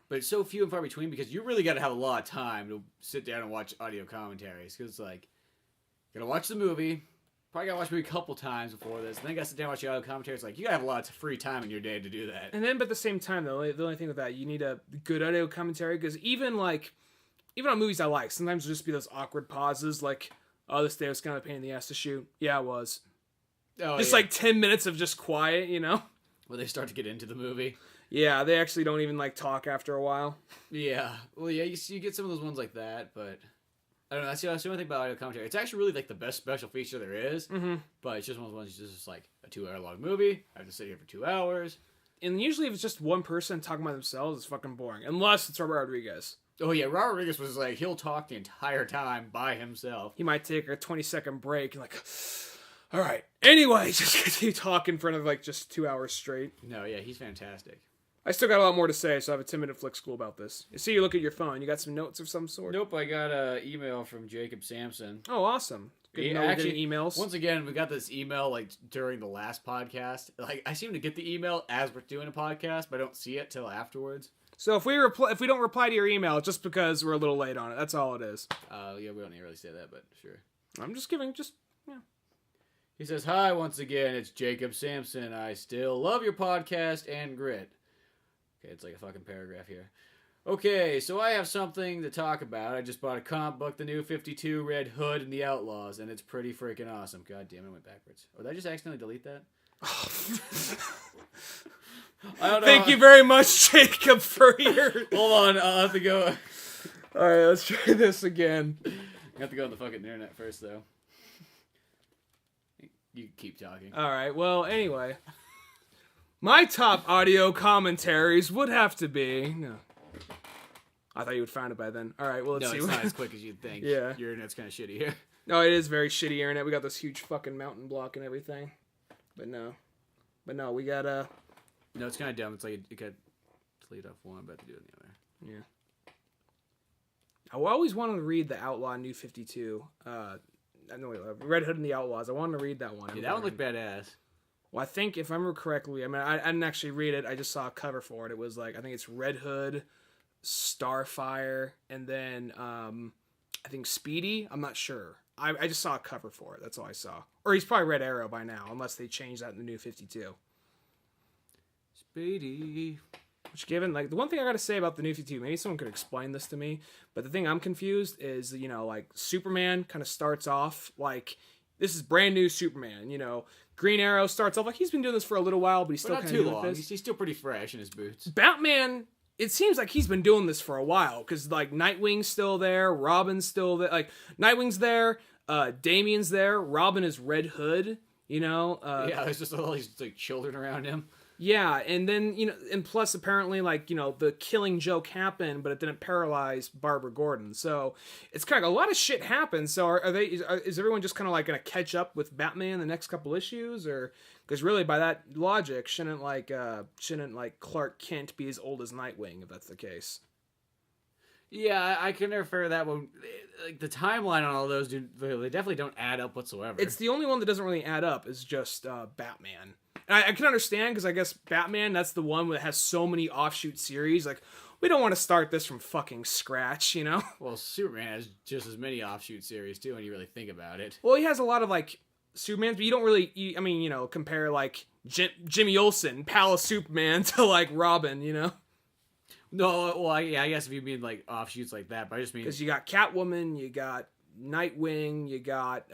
But it's so few and far between because you really got to have a lot of time to sit down and watch audio commentaries. Because gotta watch the movie. Probably gotta watch the movie a couple times before this. And then gotta sit down and watch the audio commentaries. You gotta have a lot of free time in your day to do that. And then, but at the same time, the only thing with that, you need a good audio commentary. Because even on movies I like, sometimes there'll just be those awkward pauses. Oh, this day was kind of a pain in the ass to shoot. Yeah, it was. Oh, just 10 minutes of just quiet, Where they start to get into the movie. Yeah, they actually don't even talk after a while. Yeah. Well, yeah, you get some of those ones like that, but I don't know. That's the only thing about audio commentary. It's actually really the best special feature there is. Mm-hmm. But it's just one of those ones. It's just a 2-hour long movie. I have to sit here for 2 hours. And usually, if it's just one person talking by themselves, it's fucking boring. Unless it's Robert Rodriguez. Oh yeah, Robert Rodriguez was he'll talk the entire time by himself. He might take a 20-second break and all right. Anyway, just keep talking for another just 2 hours straight. No, yeah, he's fantastic. I still got a lot more to say, so I have a 10-minute flick school about this. You see, you look at your phone. You got some notes of some sort? Nope, I got an email from Jacob Sampson. Oh, awesome. Good to know we're getting emails. Once again, we got this email during the last podcast. I seem to get the email as we're doing a podcast, but I don't see it till afterwards. So if we don't reply to your email, it's just because we're a little late on it. That's all it is. Yeah, we don't really say that, but sure. I'm just giving, He says, "Hi once again, it's Jacob Sampson. I still love your podcast and grit." Okay, it's like a fucking paragraph here. Okay, so I have something to talk about. I just bought a comic book, the New 52, Red Hood and the Outlaws, and it's pretty freaking awesome. God damn it, I went backwards. Oh, did I just accidentally delete that? I don't know. Thank you very much, Jacob, for your... Hold on, I'll have to go. Alright, let's try this again. I have to go on the fucking internet first, though. You keep talking. Alright, well, anyway. My top audio commentaries would have to be... No. I thought you would find it by then. Alright, well, let's see. No, it's not as quick as you'd think. Yeah. Your internet's kind of shitty here. No, it is very shitty internet. We got this huge fucking mountain block and everything. But no, we got No, it's kind of dumb. It's like you could delete off one, but to do it the other. Yeah. I always wanted to read the Outlaw New 52. Red Hood and the Outlaws. I wanted to read that one. Yeah, that one looked badass. Well, I think if I remember correctly, I mean, I didn't actually read it. I just saw a cover for it. It was like, I think it's Red Hood, Starfire, and then I think Speedy. I'm not sure. I just saw a cover for it. That's all I saw. Or he's probably Red Arrow by now, unless they changed that in the New 52. Speedy. Which, given, like, the one thing I gotta say about the New 52, maybe someone could explain this to me, but the thing I'm confused is, you know, like, Superman kind of starts off, like, this is brand new Superman, you know. Green Arrow starts off, like, he's been doing this for a little while, but he's still kind of too doing long. this. He's still pretty fresh in his boots. Batman, it seems like he's been doing this for a while, because, like, Nightwing's still there, Robin's still there, like, Nightwing's there, Damian's there, Robin is Red Hood, you know. Yeah, there's just all these, like, children around him. Yeah, and then, you know, and plus apparently, like, you know, the killing joke happened, but it didn't paralyze Barbara Gordon. So it's kind of a lot of shit happened. So is everyone just kind of like going to catch up with Batman the next couple issues, or because really by that logic, shouldn't Clark Kent be as old as Nightwing if that's the case? Yeah, I can refer that one. Like the timeline on all those, they definitely don't add up whatsoever. It's the only one that doesn't really add up is just Batman. And I can understand because I guess Batman, that's the one that has so many offshoot series. Like, we don't want to start this from fucking scratch, you know? Well, Superman has just as many offshoot series too, when you really think about it. Well, he has a lot of like Supermans, but you don't really. I mean, you know, compare like Jimmy Olsen, pal of Superman, to like Robin, you know? No, well, I guess if you mean like offshoots like that, but I just mean because you got Catwoman, you got Nightwing, you got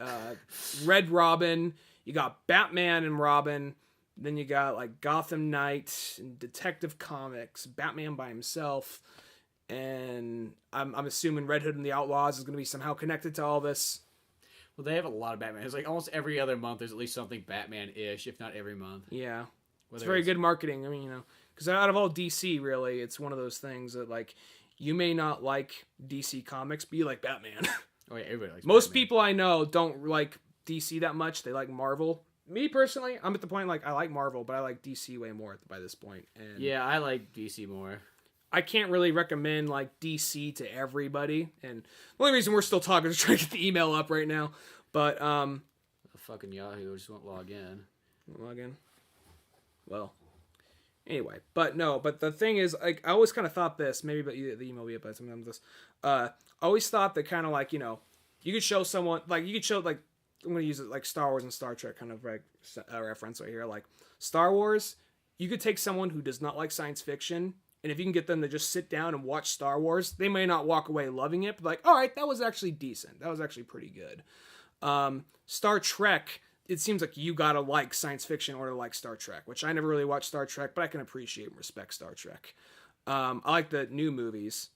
Red Robin, you got Batman and Robin. Then you got like Gotham Knight and Detective Comics, Batman by himself, and I'm assuming Red Hood and the Outlaws is going to be somehow connected to all this. Well, they have a lot of Batman. It's like almost every other month there's at least something Batman-ish, if not every month. Yeah, it's very good marketing. I mean, you know, because out of all DC, really, it's one of those things that like you may not like DC Comics, but you like Batman. Oh yeah, everybody likes. Most Batman. people I know don't like DC that much. They like Marvel. Me personally, I'm at the point like I like Marvel, but I like DC way more by this point. And yeah, I like DC more. I can't really recommend like DC to everybody, and the only reason we're still talking is trying to get the email up right now. But the fucking Yahoo just won't log in. Well, anyway, but the thing is, like, I always kind of thought this. Maybe, but the email will be up by some of this. I always thought that kind of like, you know, you could show someone like I'm going to use it like Star Wars and Star Trek kind of like reference right here. Like Star Wars, you could take someone who does not like science fiction, and if you can get them to just sit down and watch Star Wars, they may not walk away loving it, but like, all right, that was actually decent. That was actually pretty good. Star Trek, it seems like you got to like science fiction in order to like Star Trek, which I never really watched Star Trek, but I can appreciate and respect Star Trek. I like the new movies.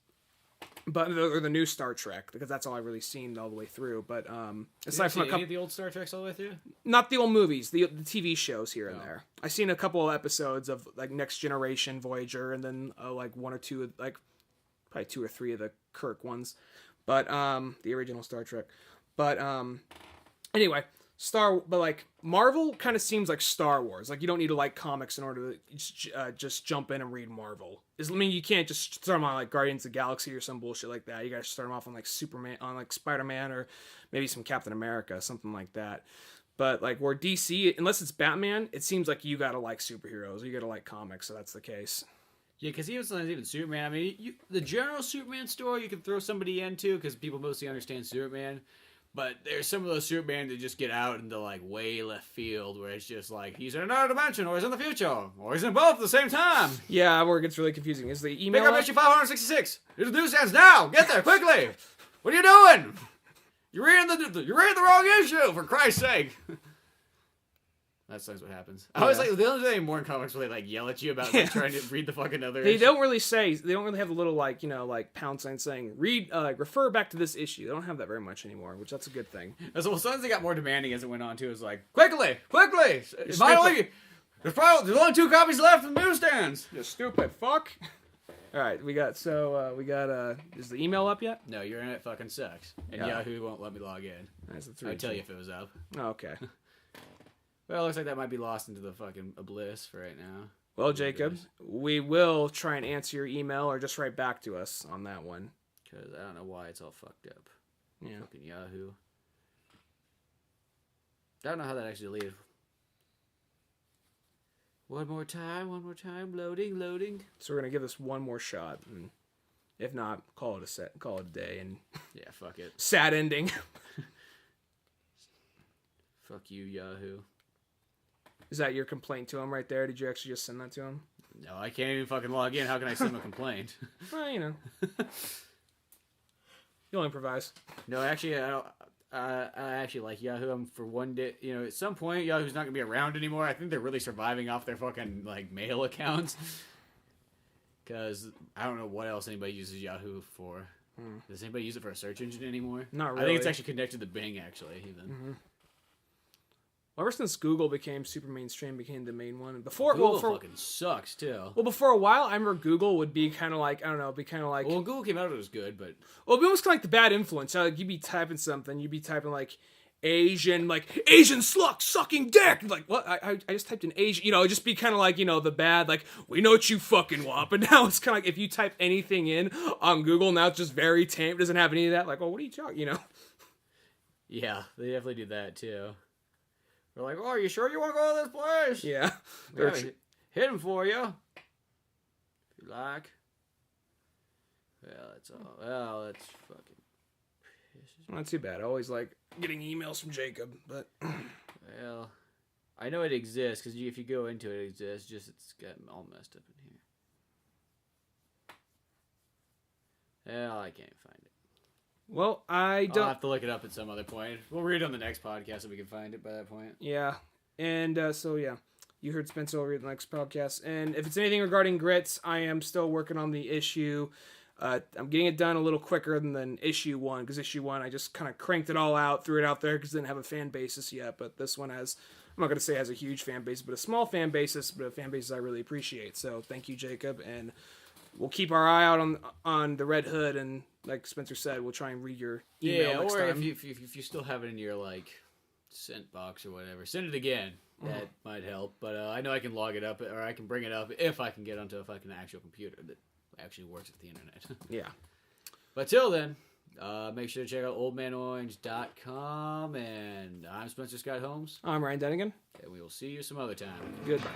But or the new Star Trek, because that's all I've really seen all the way through. But aside from any of the old Star Treks all the way through, not the old movies, the TV shows here and there. I've seen a couple of episodes of like Next Generation, Voyager, and then like one or two, like probably 2 or 3 of the Kirk ones, but the original Star Trek. But anyway, but like Marvel kind of seems like Star Wars. Like you don't need to like comics in order to just jump in and read Marvel. I mean, you can't just start them on like Guardians of the Galaxy or some bullshit like that. You gotta start them off on like Superman, on like Spider-Man, or maybe some Captain America, something like that. But like where DC, unless it's Batman, it seems like you gotta like superheroes. You gotta like comics, so that's the case. Yeah, because even Superman. I mean, the general Superman story you can throw somebody into because people mostly understand Superman. But there's some of those Superman that just get out into like way left field where it's just like he's in another dimension or he's in the future or he's in both at the same time. Yeah, where it gets really confusing. Is the email Pick up issue 566. There's newsstands now. Get there quickly. What are you doing? You're reading the wrong issue, for Christ's sake. That's what happens. I always like, they don't do any more in comics where they like yell at you about like, trying to read the fucking other issue. They don't really have a little like, like pound sign saying, refer back to this issue. They don't have that very much anymore, which that's a good thing. Well, sometimes they got more demanding as it went on too. It was like, quickly! There's only 2 copies left in the newsstands. You stupid fuck. Alright, we got, is the email up yet? No, your internet fucking sucks. And Yahoo won't let me log in. I'd tell you if it was up. Oh, okay. Well, it looks like that might be lost into the fucking abyss for right now. Well, Jacob, we will try and answer your email or just write back to us on that one. Because I don't know why it's all fucked up. Yeah. Fucking Yahoo. I don't know how that actually deleted. One more time, loading. So we're going to give this one more shot. And if not, call it a day. And yeah, fuck it. Sad ending. Fuck you, Yahoo. Is that your complaint to him right there? Did you actually just send that to him? No, I can't even fucking log in. How can I send him a complaint? Well, You'll improvise. No, actually, I actually like Yahoo. For one day, at some point, Yahoo's not gonna be around anymore. I think they're really surviving off their fucking like mail accounts. Because I don't know what else anybody uses Yahoo for. Does anybody use it for a search engine anymore? Not really. I think it's actually connected to Bing, actually. Even. Mm-hmm. Ever since Google became super mainstream, became the main one. Google fucking sucks too. Well, before a while, I remember Google would be kind of like, Well, when Google came out, it was good, but well, it'd be almost kind of like the bad influence. Like, you'd be typing something, you'd be typing like Asian slut sucking dick. Like, what? I just typed in Asian. It'd just be kind of like the bad. Like, we know what you fucking want. But now it's kind of like if you type anything in on Google, now it's just very tame. It doesn't have any of that. Like, oh, what are you talking? Yeah, they definitely do that too. They're like, oh, are you sure you want to go to this place? Yeah. Hit him for you. If you like. Well, that's fucking... Not too bad. I always like getting emails from Jacob, but... Well, I know it exists, because if you go into it, it exists, just it's got all messed up in here. Well, I can't find it. Well, I'll have to look it up at some other point. We'll read it on the next podcast if we can find it by that point. Yeah. And you heard Spencer. I'll read the next podcast. And if it's anything regarding grits, I am still working on the issue. I'm getting it done a little quicker than issue 1, because issue 1, I just kind of cranked it all out, threw it out there, because it didn't have a fan basis yet. But this one has, I'm not going to say it has a huge fan base, but a small fan basis, but a fan basis I really appreciate. So thank you, Jacob. And we'll keep our eye out on the Red Hood, and like Spencer said, we'll try and read your email next time. If you still have it in your like sent box or whatever, send it again. That might help. But I know I can log it up, or I can bring it up if I can get onto a fucking actual computer that actually works with the internet. Yeah. But till then, make sure to check out oldmanorange.com. And I'm Spencer Scott Holmes. I'm Ryan Dunigan. And we will see you some other time. Goodbye.